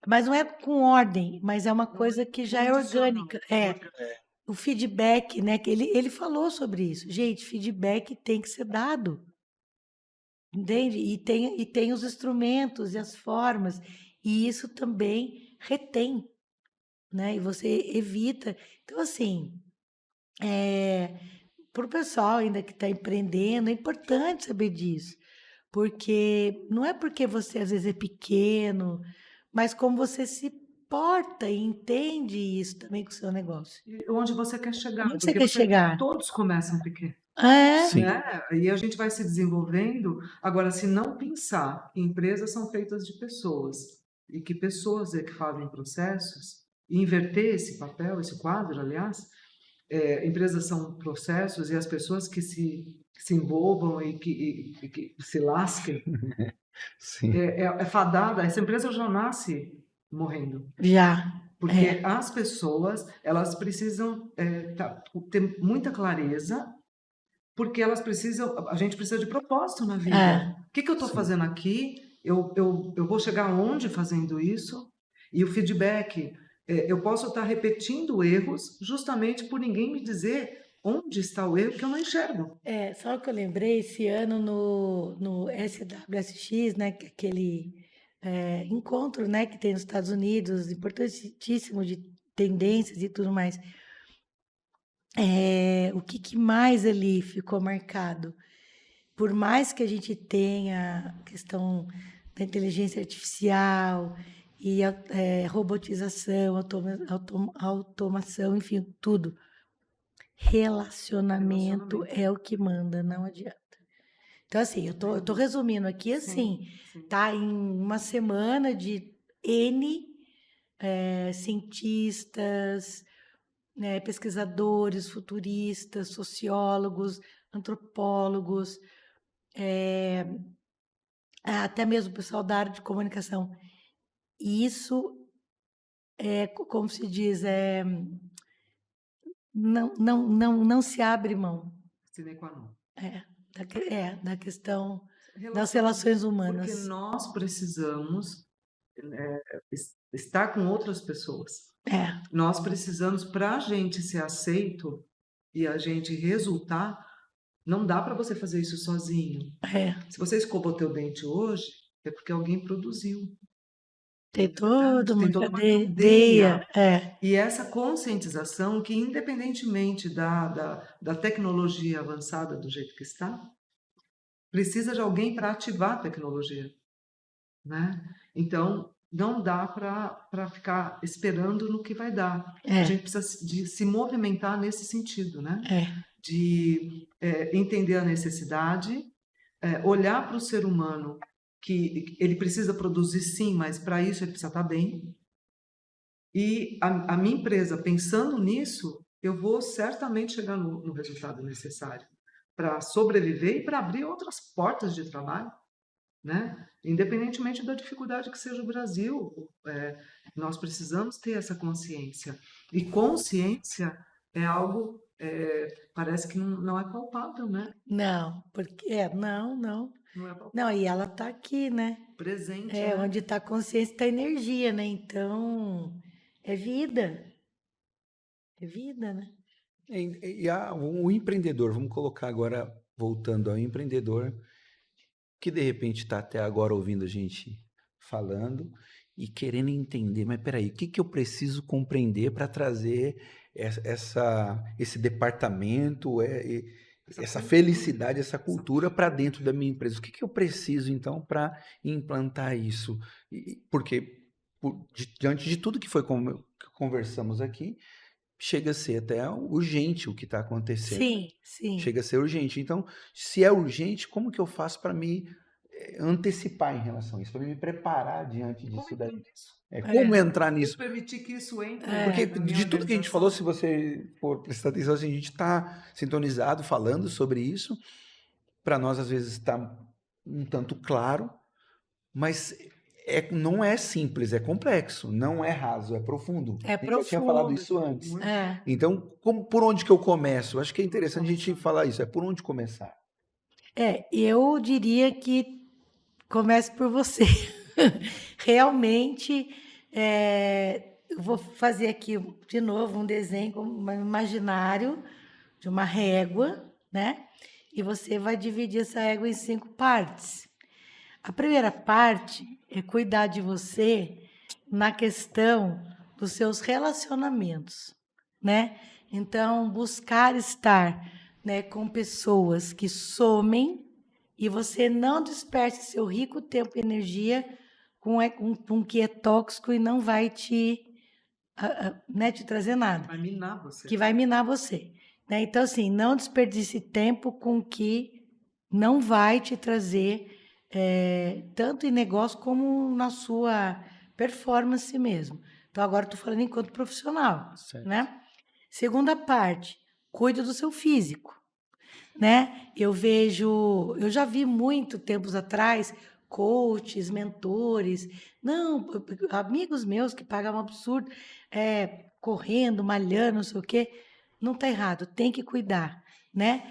mas não é com ordem, mas é uma coisa que já é orgânica. O feedback, né? Que ele falou sobre isso. Gente, feedback tem que ser dado. Entende? E tem os instrumentos e as formas, e isso também retém, né? E você evita. Então, assim, para o pessoal ainda que está empreendendo, é importante saber disso, porque não é porque você às vezes é pequeno, mas como você se porta e entende isso também com o seu negócio. E onde você quer chegar? Onde você Porque quer chegar? todos começam pequeno. Sim. Né? E a gente vai se desenvolvendo. Agora, se não pensar que empresas são feitas de pessoas e que pessoas é que fazem processos, e inverter esse papel, esse quadro, aliás, empresas são processos e as pessoas que se envolvam e que se lasquem, Sim. é fadada. Essa empresa já nasce morrendo. Já. Porque as pessoas, elas precisam ter muita clareza, porque elas precisam, a gente precisa de propósito na vida. O que eu estou fazendo aqui? Eu vou chegar aonde fazendo isso? E o feedback, eu posso estar repetindo erros justamente por ninguém me dizer onde está o erro que eu não enxergo. Só o que eu lembrei, esse ano no SWSX, né, que é aquele encontro, né, que tem nos Estados Unidos, importantíssimo de tendências e tudo mais. O que mais ali ficou marcado? Por mais que a gente tenha a questão da inteligência artificial e robotização, automação, enfim, tudo, relacionamento é o que manda, não adianta. Então, assim, eu tô resumindo aqui assim, tá? Em uma semana de N cientistas, né, pesquisadores, futuristas, sociólogos, antropólogos, até mesmo o pessoal da área de comunicação. E isso como se diz, não se abre mão. Sine qua non. Da questão das relações humanas. Porque nós precisamos estar com outras pessoas. Nós precisamos, para a gente ser aceito e a gente resultar, não dá para você fazer isso sozinho. Se você escovou teu dente hoje, é porque alguém produziu. Tem toda uma Tem toda uma cadeia. cadeia. E essa conscientização que, independentemente da tecnologia avançada do jeito que está, precisa de alguém para ativar a tecnologia, né? Então, não dá para ficar esperando no que vai dar. A É, gente precisa de se movimentar nesse sentido, né? é, De entender a necessidade, olhar para o ser humano, que ele precisa produzir sim, mas para isso ele precisa estar bem. E a minha empresa, pensando nisso, eu vou certamente chegar no resultado necessário para sobreviver e para abrir outras portas de trabalho, né? Independentemente da dificuldade que seja o Brasil, nós precisamos ter essa consciência. E consciência é algo, parece que não é palpável, né? não, porque não, não. Não é palpável. Não, e ela tá aqui, né? Presente, É, né? onde está a consciência, está a energia, né? Então, é vida. É vida, né? O empreendedor, vamos colocar agora, voltando ao empreendedor, que de repente está até agora ouvindo a gente falando e querendo entender, mas peraí, o que que eu preciso compreender para trazer esse departamento, essa felicidade, essa cultura para dentro da minha empresa? O que que eu preciso então para implantar isso? Porque diante de tudo que foi que conversamos aqui, chega a ser até urgente o que está acontecendo. Sim, sim. Chega a ser urgente. Então, se é urgente, como que eu faço para me antecipar em relação a isso, para me preparar diante disso daí? Como entrar Como nisso? permitir que isso entre Porque na minha de tudo que a gente falou, organização? se você for prestar atenção, assim, a gente está sintonizado falando sobre isso. Para nós, às vezes, está um tanto claro, mas não é simples, é complexo, não é raso, é profundo. É A gente já tinha falado profundo. isso antes. Muito. É, Então, por onde que eu começo? Acho que é interessante a gente falar isso, é por onde começar. eu diria que comece por você. Realmente, eu vou fazer aqui de novo um desenho imaginário de uma régua, né? E você vai dividir essa régua em 5 partes. A primeira parte é cuidar de você na questão dos seus relacionamentos, né? Então, buscar estar, né, com pessoas que somem e você não disperse seu rico tempo e energia com o que é tóxico e não vai né, te trazer nada, Vai minar você. que vai minar você. Né? Então, assim, não desperdice tempo com o que não vai te trazer tanto em negócio como na sua performance mesmo. Então, agora estou falando enquanto profissional, Certo. né? Segunda parte, cuide do seu físico, né? Eu já vi muito tempos atrás coaches, mentores, não, amigos meus que pagam um absurdo, correndo, malhando, não sei o quê. Não está errado, tem que cuidar, né?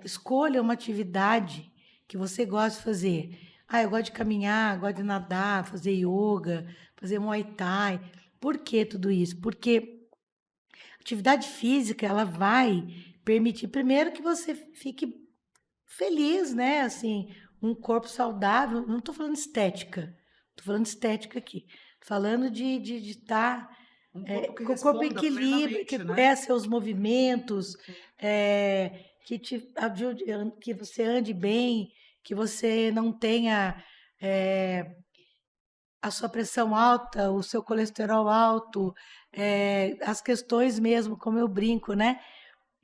Escolha uma atividade que você gosta de fazer. Ah, eu gosto de caminhar, gosto de nadar, fazer yoga, fazer muay thai. Por que tudo isso? Porque atividade física, ela vai permitir, primeiro, que você fique feliz, né? Assim, um corpo saudável. Não estou falando estética, estou falando estética aqui. Tô falando de estar Um corpo que com o corpo em responda equilíbrio, que plenamente, né? seus movimentos, que te ajude, que você ande bem, que você não tenha a sua pressão alta, o seu colesterol alto, as questões mesmo, como eu brinco, né?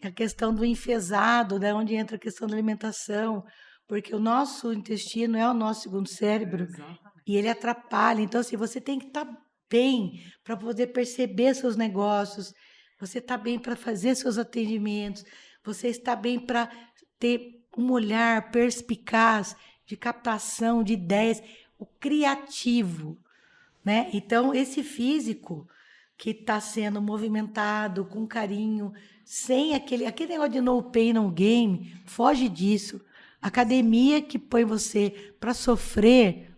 A questão do enfesado, né? Onde entra a questão da alimentação, porque o nosso intestino é o nosso segundo cérebro Exatamente. e ele atrapalha. Então, assim, você tem que estar bem para poder perceber seus negócios, você está bem para fazer seus atendimentos, você está bem para ter um olhar perspicaz de captação de ideias, o criativo, né? Então, esse físico que está sendo movimentado com carinho, sem aquele negócio de no pain, no game, foge disso. Academia que põe você para sofrer,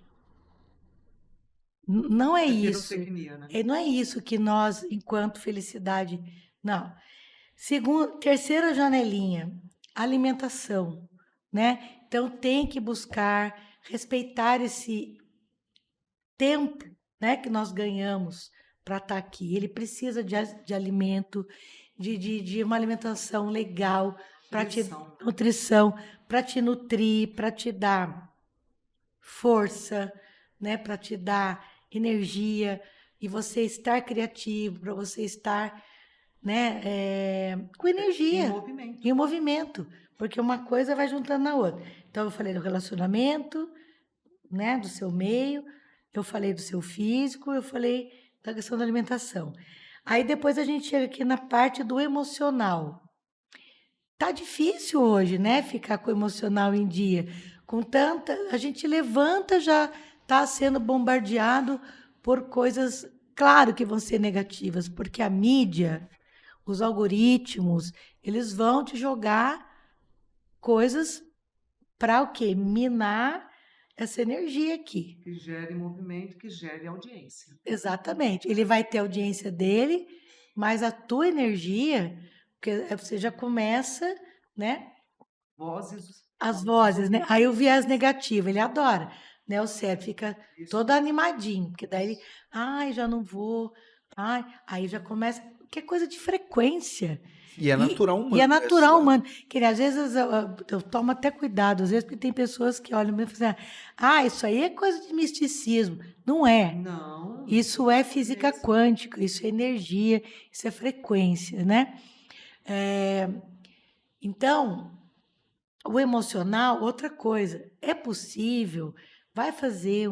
não é isso. Pirotecnia, né? Não é isso que nós, enquanto felicidade, não. Terceira janelinha, alimentação, né? Então tem que buscar respeitar esse tempo né, que nós ganhamos para estar aqui. Ele precisa de alimento, de uma alimentação legal, para te Nutrição. nutrição, para te nutrir, para te dar força, né, para te dar energia e você estar criativo, para você estar, né, com Em energia, movimento. em movimento, porque uma coisa vai juntando na outra. Então eu falei do relacionamento, né, do seu meio, eu falei do seu físico, eu falei da questão da alimentação. Aí depois a gente chega aqui na parte do emocional. Tá difícil hoje, né, ficar com o emocional em dia. Com tanta, a gente levanta já tá sendo bombardeado por coisas, claro que vão ser negativas, porque a mídia, os algoritmos, eles vão te jogar coisas para o quê? Minar essa energia aqui. Que gere movimento, que gere audiência. Exatamente. Ele vai ter a audiência dele, mas a tua energia, porque você já começa, né? Vozes. As vozes, né? Aí o viés negativo, ele adora, né? O cérebro fica Isso. todo animadinho, porque daí ele, ai, já não vou, ai, aí já começa, que é coisa de frequência. E é natural humano. E é natural, essa- humano. Que às vezes eu tomo até cuidado, às vezes, porque tem pessoas que olham e falam assim, ah, isso aí é coisa de misticismo. Não é. Não. Isso é física quântica, isso é energia, isso é frequência, né? Então, o emocional, outra coisa, é possível, vai fazer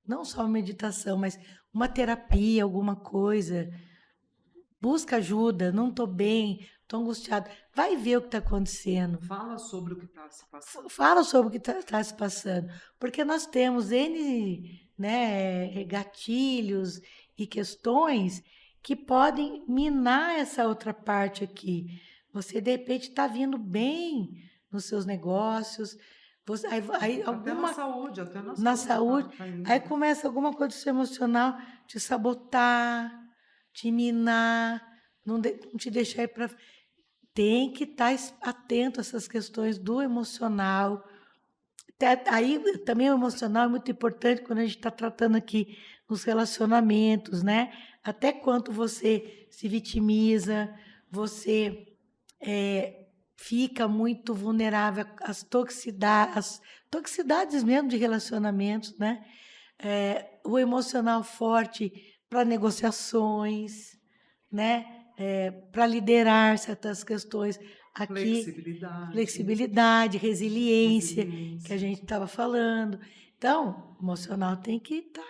não só uma meditação, mas uma terapia, alguma coisa, busca ajuda, não estou bem, estou angustiado, vai ver o que está acontecendo. Fala sobre o que está se passando. Fala sobre o que está se passando, porque nós temos N, né, gatilhos e questões que podem minar essa outra parte aqui. Você, de repente, está vindo bem nos seus negócios, aí Até na saúde, até na saúde, tá indo. aí começa alguma coisa do seu emocional te sabotar, te minar, não te deixar ir para. Tem que estar atento a essas questões do emocional. Aí também o emocional é muito importante quando a gente está tratando aqui nos relacionamentos, né? Até quanto você se vitimiza, você fica muito vulnerável às toxicidades mesmo de relacionamentos, né? O emocional forte para negociações, né? Para liderar certas questões aqui, flexibilidade, resiliência, que a gente estava falando. Então, o emocional tem que estar.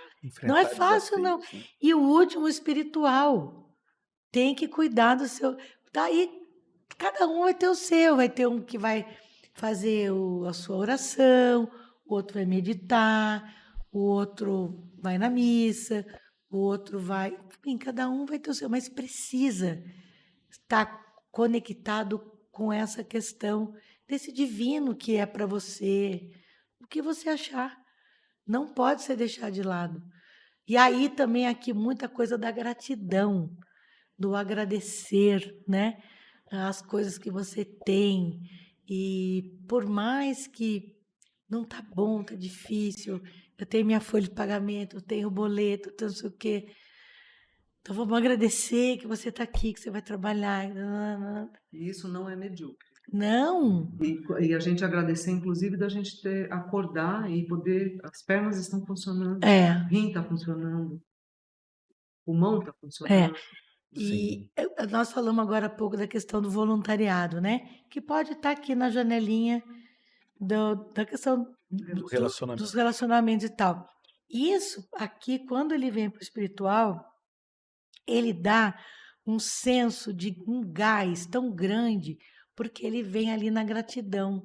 Não é enfrentar fácil, não. desafios, né? E o último, o espiritual. Tem que cuidar do seu. Daí, cada um vai ter o seu. Vai ter um que vai fazer a sua oração, o outro vai meditar, o outro vai na missa, o outro vai. Enfim, cada um vai ter o seu, mas precisa estar conectado com essa questão desse divino que é para você, o que você achar. Não pode ser deixar de lado. E aí também aqui muita coisa da gratidão, do agradecer, né? As coisas que você tem. E por mais que não tá bom, tá difícil, eu tenho minha folha de pagamento, eu tenho o boleto, eu tenho não sei o quê. Então vamos agradecer que você está aqui, que você vai trabalhar. E isso não é medíocre. Não, E a gente agradecer, inclusive, da gente acordar e poder. As pernas estão funcionando, é, o rim está funcionando, o pulmão está é. funcionando. E nós falamos agora há pouco da questão do voluntariado, né? Que pode estar aqui na janelinha da questão Do relacionamento. dos relacionamentos e tal. Isso aqui, quando ele vem para o espiritual, ele dá um senso de um gás tão grande, porque ele vem ali na gratidão,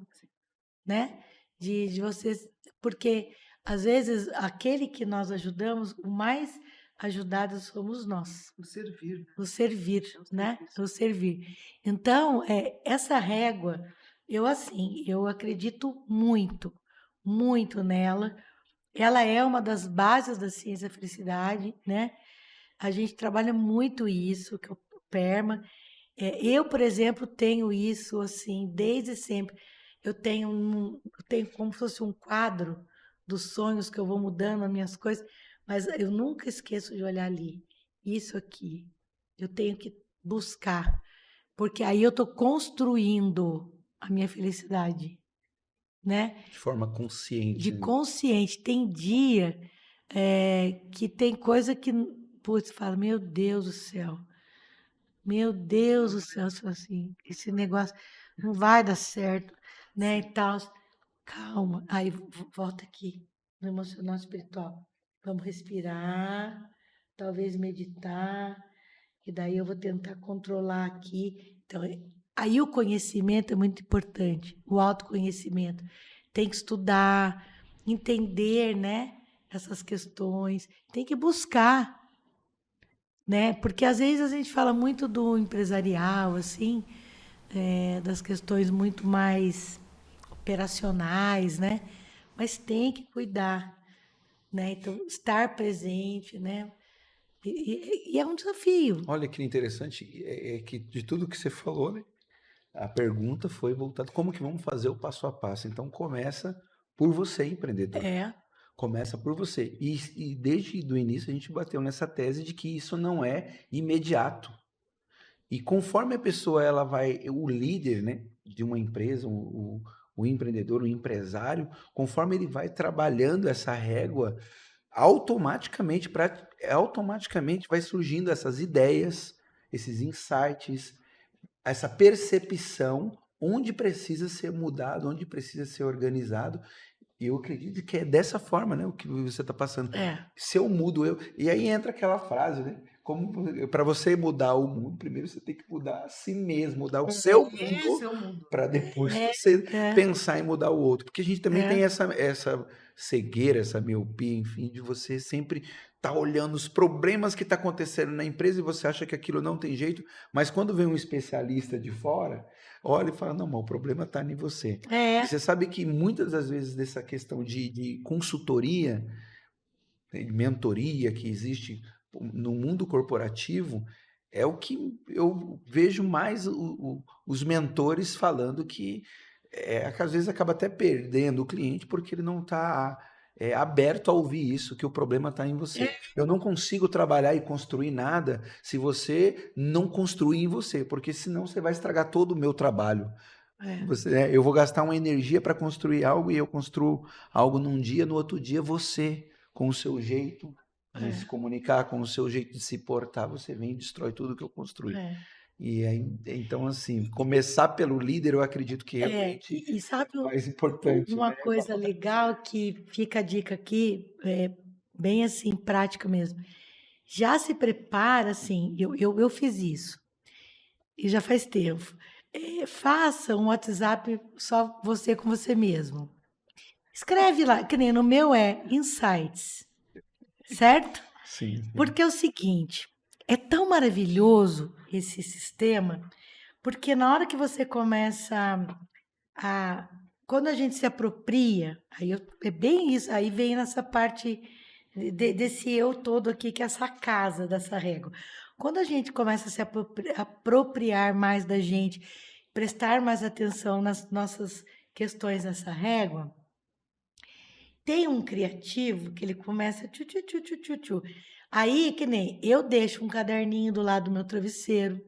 né? De vocês, porque às vezes aquele que nós ajudamos, o mais ajudados somos nós. O servir. O servir, É o né? serviço. O servir. Então, essa régua, eu acredito muito, muito nela. Ela é uma das bases da ciência da felicidade, né? A gente trabalha muito isso, que é o PERMA. Eu, por exemplo, tenho isso assim desde sempre. Eu tenho como se fosse um quadro dos sonhos que eu vou mudando as minhas coisas, mas eu nunca esqueço de olhar ali. Isso aqui, eu tenho que buscar, porque aí eu estou construindo a minha felicidade, né? De forma consciente, De né? consciente. Tem dia que tem coisa que, putz, fala, meu Deus do céu, você fala assim, esse negócio não vai dar certo, né? E tal. Calma, aí volta aqui no emocional espiritual. Vamos respirar, talvez meditar, e daí eu vou tentar controlar aqui. Então, aí o conhecimento é muito importante, o autoconhecimento. Tem que estudar, entender, né, essas questões, tem que buscar, né? Porque às vezes a gente fala muito do empresarial, assim, das questões muito mais operacionais, né? Mas tem que cuidar, né? Então, estar presente, né? E é um desafio. Olha que interessante, é que de tudo que você falou, né? A pergunta foi voltada, como que vamos fazer o passo a passo? Então começa por você, empreendedor. É, Começa por você. E desde o início a gente bateu nessa tese de que isso não é imediato. E conforme a pessoa ela vai, o líder, né, de uma empresa, o empreendedor, o empresário, conforme ele vai trabalhando essa régua, automaticamente vai surgindo essas ideias, esses insights, essa percepção onde precisa ser mudado, onde precisa ser organizado. E eu acredito que é dessa forma, né, o que você está passando. é, Se eu mudo, eu. E aí entra aquela frase, né? Como para você mudar o mundo, primeiro você tem que mudar a si mesmo, mudar o seu mundo, Seu mundo. para depois é, você é, pensar em mudar o outro. Porque a gente também tem é, essa cegueira, essa miopia, enfim, de você sempre estar olhando os problemas que está acontecendo na empresa e você acha que aquilo não tem jeito, mas quando vem um especialista de fora, olha e fala, não, mas o problema está em você. E é, você sabe que muitas das vezes dessa questão de consultoria, de mentoria que existe no mundo corporativo, é o que eu vejo mais os mentores falando que às vezes acaba até perdendo o cliente porque ele não está aberto a ouvir isso, que o problema está em você. Eu não consigo trabalhar e construir nada se você não construir em você, porque senão você vai estragar todo o meu trabalho. é, Eu vou gastar uma energia para construir algo e eu construo algo num dia, no outro dia você, com o seu jeito de se é, comunicar, com o seu jeito de se portar, você vem e destrói tudo que eu construí. é. E aí, então, assim, começar pelo líder, eu acredito que realmente E sabe é o mais importante, uma né? coisa legal que fica a dica aqui, bem assim, prática mesmo. Já se prepara, assim, eu fiz isso, e já faz tempo. Faça um WhatsApp só você com você mesmo. Escreve lá, que nem no meu é Insights, certo? Sim, sim. Porque é o seguinte, é tão maravilhoso esse sistema, porque na hora que você começa a. Quando a gente se apropria, é bem isso, aí vem nessa parte desse eu todo aqui, que é essa casa dessa régua. Quando a gente começa a se apropriar mais da gente, prestar mais atenção nas nossas questões nessa régua, tem um criativo que ele começa tchu, tchu, tchu, tchu, tchu, tchu. Aí, que nem eu deixo um caderninho do lado do meu travesseiro,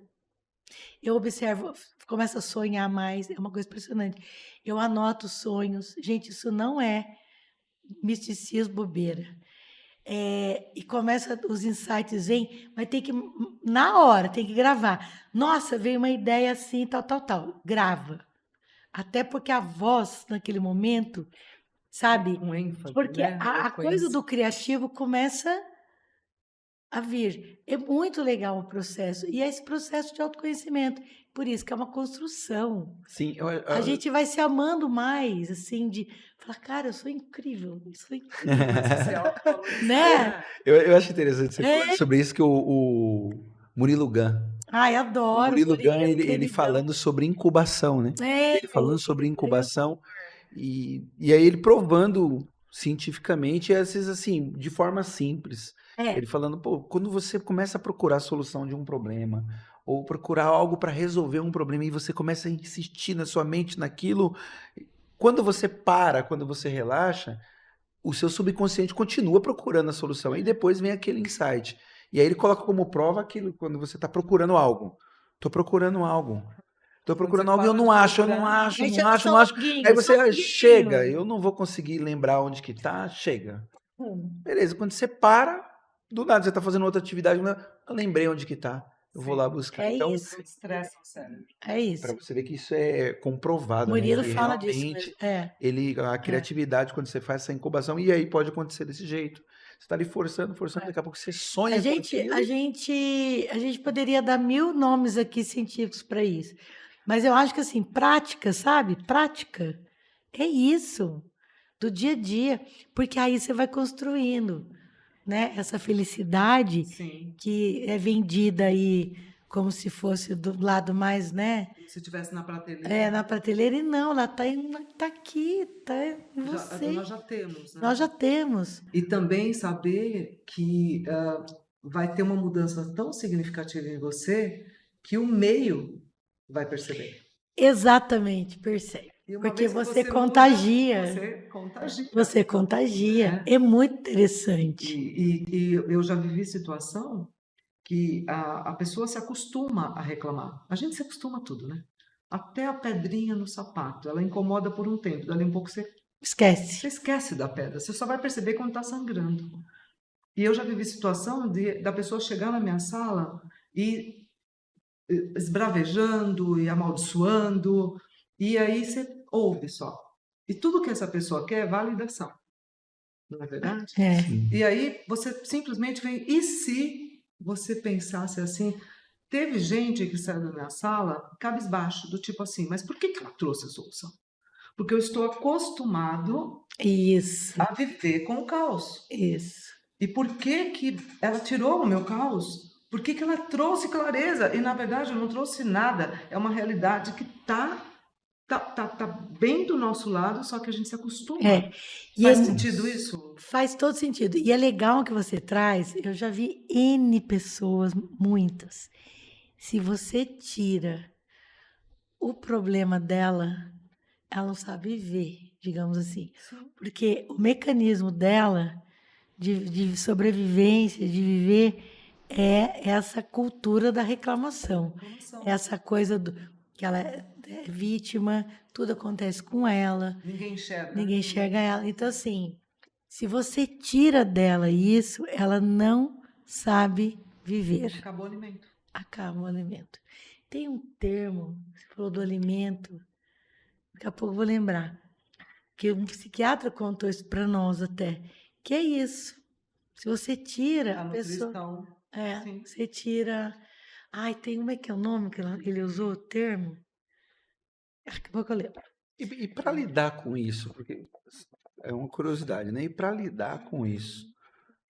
eu observo, começo a sonhar mais, é uma coisa impressionante. Eu anoto sonhos. Gente, isso não é misticismo bobeira. E começa, os insights vêm, mas tem que, na hora, tem que gravar. Nossa, veio uma ideia assim, tal, tal, tal. Grava. Até porque a voz, naquele momento, sabe? Com ênfase, Porque né? a coisa Eloquência. do criativo começa a vir. É muito legal o processo. E é esse processo de autoconhecimento. Por isso que é uma construção. Sim, A gente vai se amando mais, assim, de falar, cara, eu sou incrível, Se né? autovalorizar. eu acho interessante você falar É. sobre isso, que o Murilo Gun, Ai, o adoro, o Murilo Murilo Gun, é um ele queridão. falando sobre incubação, né? É, Ele falando sobre ele é incubação e aí ele provando cientificamente, e às vezes assim, de forma simples. é, Ele falando, pô, quando você começa a procurar a solução de um problema, ou procurar algo para resolver um problema e você começa a insistir na sua mente naquilo, quando você para, quando você relaxa, o seu subconsciente continua procurando a solução. E depois vem aquele insight. E aí ele coloca como prova aquilo quando você está procurando algo. Estou procurando algo. Estou Quando você procurando algo e eu para não de acho, eu não procurar, acho, Aí não chama acho, São não acho. Aí Longuinho, São você chega, Longuinho. eu não vou conseguir lembrar onde que tá, chega. Beleza, quando você para, do nada você está fazendo outra atividade, eu lembrei onde que tá. Eu vou sim, lá buscar. É Então, isso, não estressa o cérebro. é para isso. você ver que isso é comprovado, né? Murilo Que fala disso mesmo. realmente É, a é. criatividade, quando você faz essa incubação, e aí pode acontecer desse jeito. Você está ali forçando, forçando, daqui a pouco você A sonha com gente, a aquilo. gente, a gente poderia dar 1000 nomes aqui científicos para isso. Mas eu acho que assim, prática, sabe? Prática. É isso. Do dia a dia. Porque aí você vai construindo, né? Essa felicidade Sim, que é vendida aí como se fosse do lado mais, né? se tivesse na É, prateleira, na prateleira, e não, ela tá aqui, tá em nós você. já temos, né? Nós já temos. E também saber que vai ter uma mudança tão significativa em você que o meio vai perceber. Exatamente, percebe. E uma Porque vez que você você muda, contagia. você contagia, Você contagia. né? É muito interessante. E eu já vivi situação que a pessoa se acostuma a reclamar. A gente se acostuma a tudo, né? Até a pedrinha no sapato, ela incomoda por um tempo, dali um pouco você Esquece. esquece da pedra, você só vai perceber quando está sangrando. E eu já vivi situação da pessoa chegar na minha sala e esbravejando e amaldiçoando, e aí você ouve só. E tudo que essa pessoa quer é validação, não é verdade? É. Sim. E aí você simplesmente vem, e se você pensasse assim, teve gente que saiu da minha sala cabisbaixo, do tipo assim, mas por que ela trouxe a solução? Porque eu estou acostumado Isso, a viver com o caos. isso. E por que que ela tirou o meu caos? Por que que ela trouxe clareza? E na verdade eu não trouxe nada. É uma realidade que tá bem do nosso lado, só que a gente se acostuma. É. E Faz sentido isso? faz todo sentido. E é legal que você traz. Eu já vi N pessoas, muitas. Se você tira o problema dela, ela não sabe viver, digamos assim. Sim. Porque o mecanismo dela de sobrevivência, de viver, é essa cultura da reclamação. Reclamação. Essa coisa que ela é vítima, tudo acontece com ela, Ninguém enxerga. ninguém enxerga ela. Então, assim, se você tira dela isso, ela não sabe viver. Acabou o alimento. Acaba o alimento. Tem um termo, você falou do alimento, daqui a pouco eu vou lembrar, que um psiquiatra contou isso para nós até, que é isso. Se você tira A a pessoa, nutrição. Sim. você tira. Ai, tem como é que é o nome que ele usou o termo? Daqui a pouco eu lembro. E para lidar com isso, porque é uma curiosidade, né? E para lidar com isso,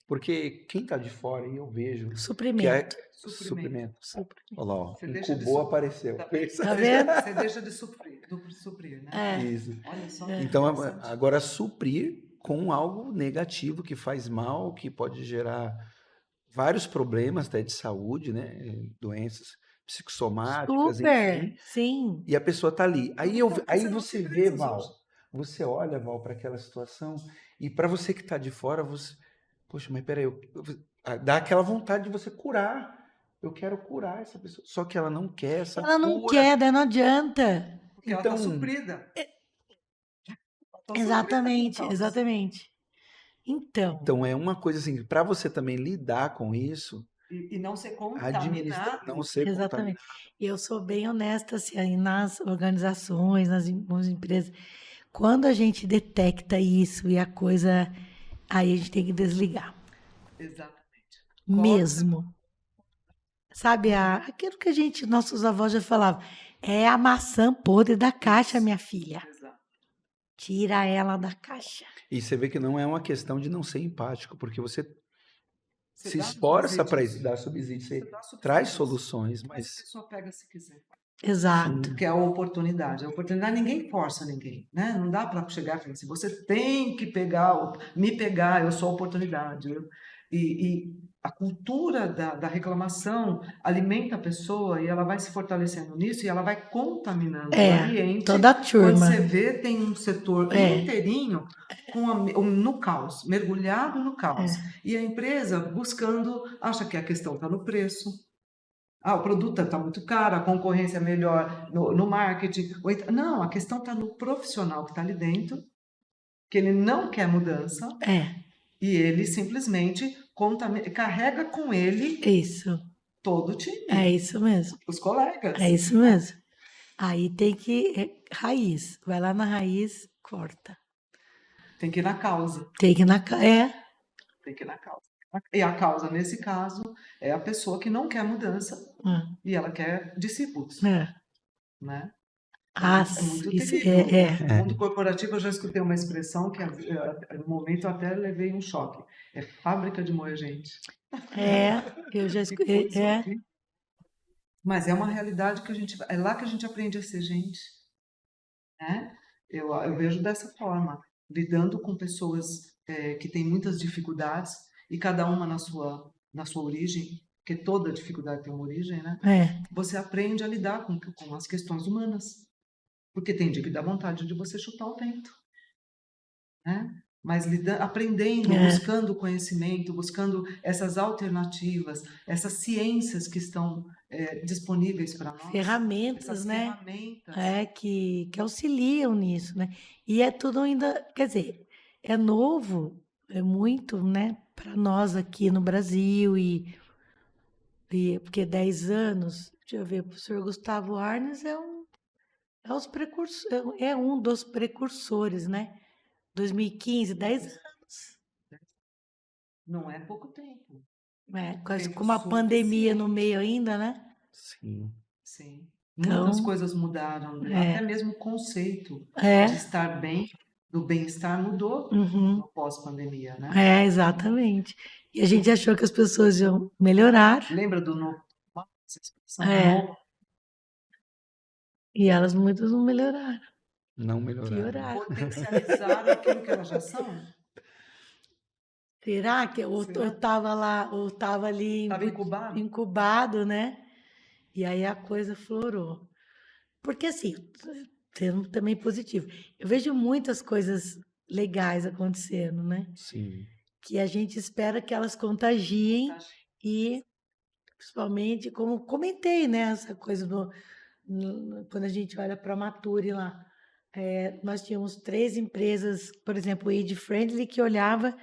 porque quem está de fora, e eu vejo que é Suprimento. Suprimento. Suprimento. Olha lá, ó, Você um deixa de cubô suprir. apareceu. Tá vendo? Você deixa de suprir, né? É, Isso. Olha só. Então, Interessante. agora suprir com algo negativo que faz mal, que pode gerar vários problemas até de saúde, né? Doenças psicossomáticas, enfim. super, sim. E a pessoa tá ali. Aí Você não você se vê, precisa, Val, você olha, Val, para aquela situação, e para você que tá de fora, você, poxa, mas peraí, dá aquela vontade de você curar. Eu quero curar essa pessoa. Só que ela não quer essa Ela não cura. quer, daí não adianta. porque ela está Então, suprida. Ela tá suprida com o Exatamente, caos. exatamente. Então, então é uma coisa assim, para você também lidar com isso, E não ser administrar, não contaminado. ser contaminado. exatamente. E eu sou bem honesta assim, aí nas organizações, nas empresas. Quando a gente detecta isso e a coisa, aí a gente tem que desligar. Exatamente. Mesmo. Sabe, aquilo que nossos avós já falavam, é a maçã podre da caixa, minha filha. Exato. Tira ela da caixa. E você vê que não é uma questão de não ser empático, porque você Você se dá esforça para subsídios. dar subsídio, você Você dá subsídios. traz soluções, Mas a mas pessoa pega se quiser. Exato. Que é a oportunidade. A oportunidade ninguém força ninguém, né? Não dá para chegar e falar assim, você tem que pegar, me pegar, eu sou a oportunidade. E a cultura da reclamação alimenta a pessoa e ela vai se fortalecendo nisso e ela vai contaminando o ambiente. Toda a Quando turma. você vê, tem um setor É. inteirinho no caos, mergulhado no caos. E a empresa buscando, acha que a questão está no preço. O produto está muito caro, a concorrência é melhor no marketing. Não, a questão está no profissional que está ali dentro, que ele não quer mudança. E ele simplesmente carrega com ele Isso. todo o time. É isso mesmo. Os colegas. É isso mesmo. Aí tem que raiz. Vai lá na raiz, corta. Tem que ir na causa. Tem que ir na Tem que ir na causa. E a causa, nesse caso, é a pessoa que não quer mudança e ela quer discípulos. Né? É muito isso terrível. No mundo corporativo, eu já escutei uma expressão que, no momento, eu até levei um choque. É fábrica de moer gente. Eu já escutei. Mas é uma realidade que é lá que a gente aprende a ser gente. Né? Eu vejo dessa forma, lidando com pessoas que têm muitas dificuldades e cada uma na sua origem, porque toda dificuldade tem uma origem, né? Você aprende a lidar com as questões humanas. Porque tem dia que dá vontade de você chutar o vento. Né? Mas aprendendo, buscando conhecimento, buscando essas alternativas, essas ciências que estão disponíveis para nós. Ferramentas, né? Ferramentas. Que auxiliam nisso, né? E é tudo ainda, quer dizer, é novo, é muito, né? Para nós aqui no Brasil porque 10 anos, deixa eu ver, o professor Gustavo Arnes é um dos precursores, né? 2015, 10 anos. Não é pouco tempo. Com uma pandemia no meio ainda, né? Sim. Muitas coisas mudaram, até mesmo o conceito de estar bem, do bem-estar mudou no pós-pandemia, né? Exatamente. E a gente achou que as pessoas iam melhorar. Lembra do novo? Essa expressão novo. E elas muitas não melhoraram. Não melhoraram. Pioraram. Potencializaram aquilo que elas já são. Será que eu estava lá, ou estava ali incubado, né? E aí a coisa florou. Porque assim, sendo também positivo, eu vejo muitas coisas legais acontecendo, né? Sim. Que a gente espera que elas contagiem e, principalmente, como comentei, né? Essa coisa quando a gente olha para a Mature lá, nós tínhamos 3 empresas, por exemplo, o Age Friendly, que olhava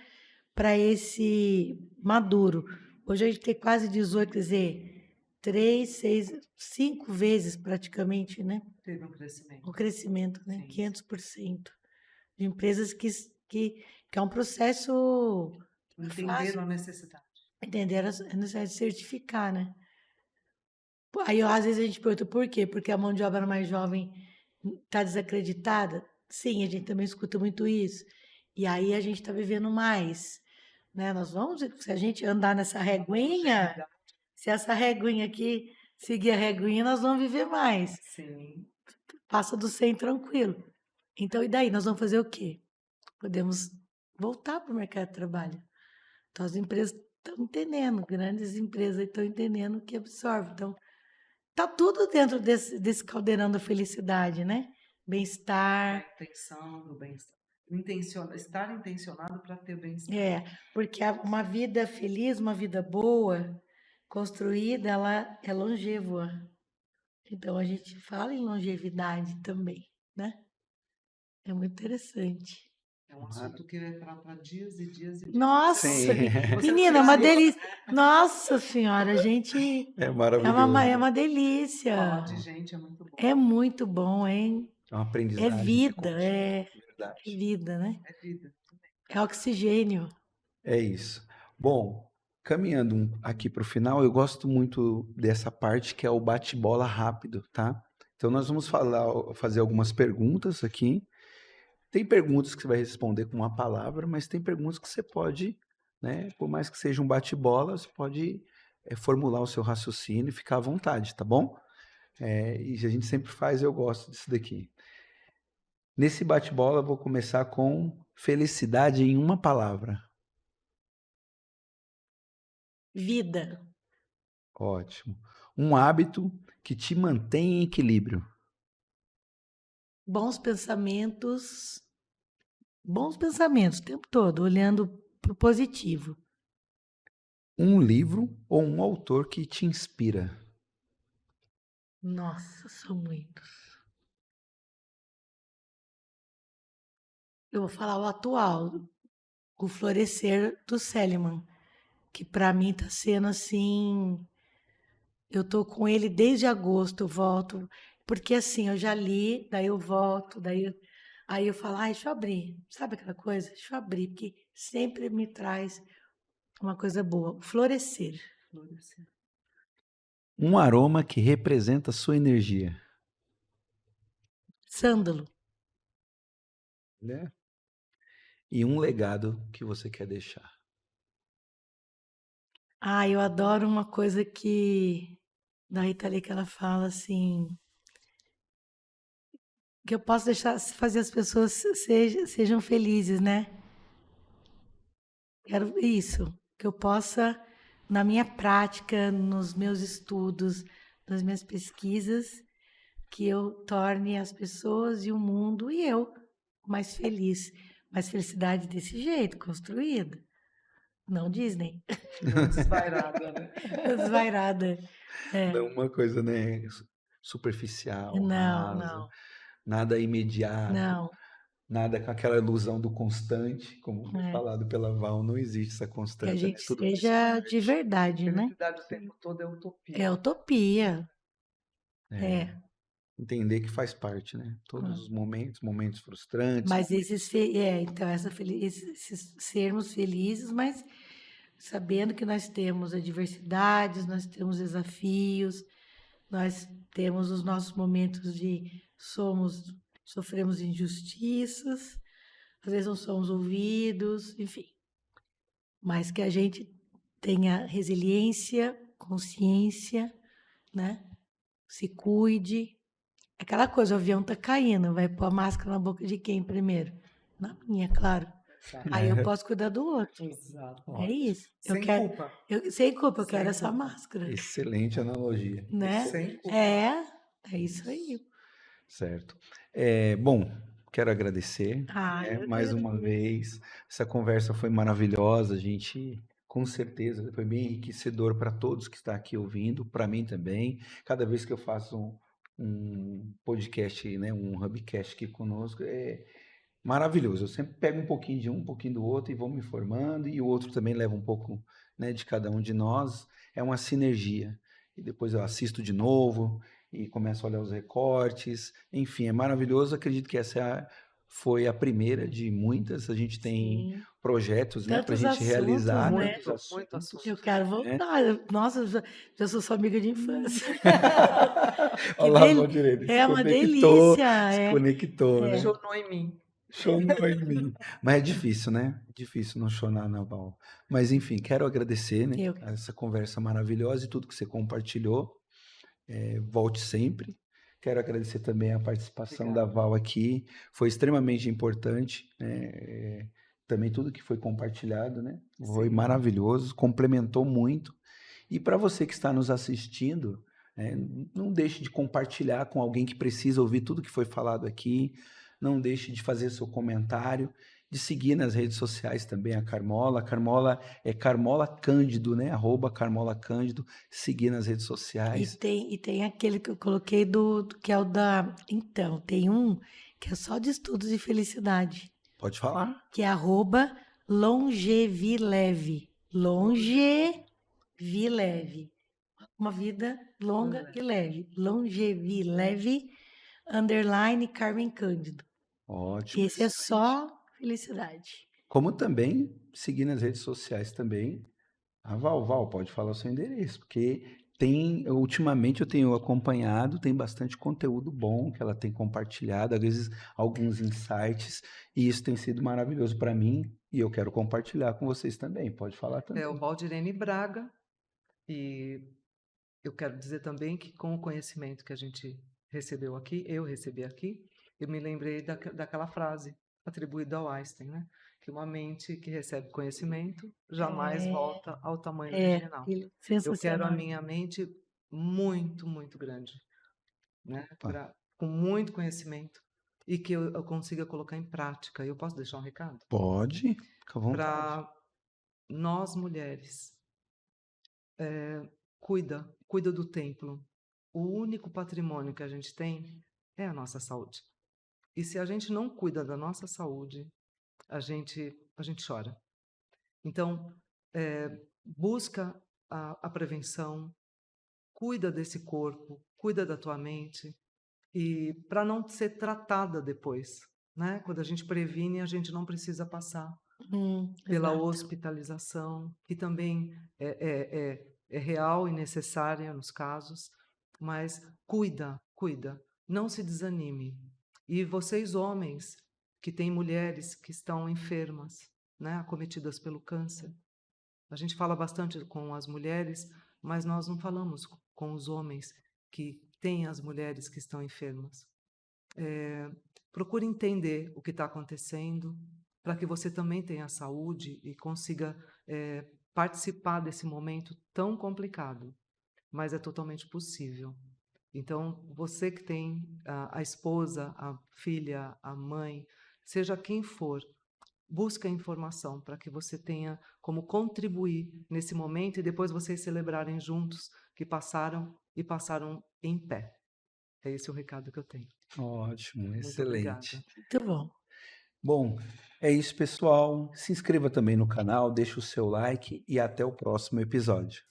para esse maduro. Hoje a gente tem quase 18, quer dizer, 3, 6, 5 vezes praticamente, né? Teve um crescimento. O crescimento, né? 500%. De empresas que é um processo. Entenderam a necessidade. Entenderam a necessidade de certificar, né? Aí, às vezes, a gente pergunta por quê? Porque a mão de obra mais jovem está desacreditada? Sim, a gente também escuta muito isso. E aí a gente está vivendo mais. Né? Se a gente andar nessa reguinha, se essa reguinha aqui seguir a reguinha, nós vamos viver mais. Sim. Passa do 100 tranquilo. Então, e daí? Nós vamos fazer o quê? Podemos voltar para o mercado de trabalho. Então, as empresas estão entendendo, grandes empresas estão entendendo que absorve. Então, tá tudo dentro desse caldeirão da felicidade, né? Bem-estar. A intenção do bem-estar. Estar intencionado para ter bem-estar. Porque uma vida feliz, uma vida boa, construída, ela é longeva. Então, a gente fala em longevidade também, né? É muito interessante. É um assunto que é para dias e dias e dias. Nossa, menina, é uma delícia. Nossa senhora, a gente... É maravilhoso. É uma delícia. Falar de gente é muito bom. É muito bom, hein? É uma aprendizagem. É vida, é vida, né? É vida. É oxigênio. É isso. Bom, caminhando aqui para o final, eu gosto muito dessa parte que é o bate-bola rápido, tá? Então nós vamos fazer algumas perguntas aqui. Tem perguntas que você vai responder com uma palavra, mas tem perguntas que você pode, né? Por mais que seja um bate-bola, você pode formular o seu raciocínio e ficar à vontade, tá bom? E a gente sempre faz, eu gosto disso daqui. Nesse bate-bola, eu vou começar com felicidade em uma palavra. Vida. Ótimo. Um hábito que te mantém em equilíbrio. Bons pensamentos o tempo todo, olhando para o positivo. Um livro ou um autor que te inspira. Nossa, são muitos. Eu vou falar o atual, o Florescer do Seliman, que para mim está sendo assim. Eu tô com ele desde agosto, eu volto, porque assim, eu já li, daí eu volto, aí eu falo, ai, deixa eu abrir. Sabe aquela coisa? Deixa eu abrir, porque sempre me traz uma coisa boa. O Florescer. Florescer. Um aroma que representa a sua energia. Sândalo. Né? E um legado que você quer deixar. Ah, eu adoro uma coisa que da Rita Lee que ela fala assim, que eu posso deixar fazer as pessoas sejam felizes, né? Quero isso, que eu possa, na minha prática, nos meus estudos, nas minhas pesquisas, que eu torne as pessoas e o mundo e eu mais feliz. Mas felicidade desse jeito, construída. Não Disney. Não desvairada, né? Desvairada. É. Não uma coisa, né, superficial, Não, rasa, não, nada imediato, não. nada com aquela ilusão do constante, como foi É. falado pela Val, não existe essa Que a constância, né? gente Tudo faz seja de parte. verdade, né? Felicidade o tempo todo é utopia. É utopia. É, É. entender que faz parte, né? Todos os momentos, momentos frustrantes, Mas então esses sermos felizes, mas sabendo que nós temos adversidades, nós temos desafios, nós temos os nossos momentos de sofremos injustiças, às vezes não somos ouvidos, enfim, mas que a gente tenha resiliência, consciência, né? Se cuide. Aquela coisa, o avião tá caindo, vai pôr a máscara na boca de quem primeiro? Na minha, claro. Aí eu É, posso cuidar do outro. Exato. É isso. Eu Sem quero, culpa. sem culpa, eu Sem quero essa culpa. máscara, excelente analogia. né? Sem culpa. É isso aí. Certo. Bom, quero agradecer, Ah, né, eu que mais uma agradeço. vez. Essa conversa foi maravilhosa, a gente, com certeza, foi bem enriquecedor para todos que estão aqui ouvindo, para mim também. Cada vez que eu faço um podcast, né, um Hubcast aqui conosco, é maravilhoso. Eu sempre pego um pouquinho de um pouquinho do outro e vou me formando, e o outro também leva um pouco, né, de cada um de nós. É uma sinergia. E depois eu assisto de novo e começo a olhar os recortes. Enfim, é maravilhoso. Acredito que foi a primeira de muitas. A gente tem Sim. projetos, né, para a Tantos gente assuntos, realizar, né? muitos Muito assuntos. Eu assunto. quero Né? voltar. Nossa, já sou sua amiga de infância. Que Olha lá, Valdirene, É uma delícia. se É, conectou, né? Chonou em mim. Chonou em mim. Mas é difícil, né? Difícil não chorar na Val. Mas enfim, quero agradecer, né, eu, essa conversa maravilhosa e tudo que você compartilhou. Volte sempre. Quero agradecer também a participação da Obrigada. Val aqui. Foi extremamente importante, né? Também tudo que foi compartilhado, né? Foi Sim. maravilhoso, complementou muito. E para você que está nos assistindo, não deixe de compartilhar com alguém que precisa ouvir tudo que foi falado aqui. Não deixe de fazer seu comentário, de seguir nas redes sociais também a Carmola. A Carmola é Carmola Cândido, né? @Carmola Cândido. Seguir nas redes sociais. e tem aquele que eu coloquei que é o da. Então, tem um que é só de estudos de felicidade, Pode falar. que é @longevileve. Longevileve. Uma vida longa e leve. Longevileve, _ Carmen Cândido. Ótimo, Esse é excelente. só felicidade. Como também seguir nas redes sociais também. A Val, pode falar o seu endereço, porque ultimamente eu tenho acompanhado, tem bastante conteúdo bom que ela tem compartilhado, às vezes alguns insights, e isso tem sido maravilhoso para mim, e eu quero compartilhar com vocês também. Pode falar É o também. Valdirene Braga. E eu quero dizer também que com o conhecimento que a gente recebeu aqui, eu recebi aqui, eu me lembrei daquela frase atribuída ao Einstein, né? que uma mente que recebe conhecimento jamais É, volta ao tamanho é, original. aquilo, Eu quero a sensacional. minha mente muito, muito grande, né? Opa, Com muito conhecimento e que eu consiga colocar em prática. Eu posso deixar um recado? pode, fica à vontade. Para nós mulheres, cuida do templo. O único patrimônio que a gente tem é a nossa saúde. E se a gente não cuida da nossa saúde, a gente chora. Então, busca a prevenção, cuida desse corpo, cuida da tua mente, e para não ser tratada depois, né? Quando a gente previne, a gente não precisa passar pela Exato. hospitalização, que também é real e necessária nos casos, mas cuida, não se desanime. E vocês, homens, que têm mulheres que estão enfermas, né, acometidas pelo câncer, a gente fala bastante com as mulheres, mas nós não falamos com os homens que têm as mulheres que estão enfermas. Procure entender o que está acontecendo, para que você também tenha saúde e consiga participar desse momento tão complicado, mas é totalmente possível. Então, você que tem a esposa, a filha, a mãe, seja quem for, busca informação para que você tenha como contribuir nesse momento e depois vocês celebrarem juntos que passaram e passaram em pé. É esse o recado que eu tenho. Ótimo, Muito obrigada. excelente. Muito bom. Bom, é isso, pessoal. Se inscreva também no canal, deixe o seu like e até o próximo episódio.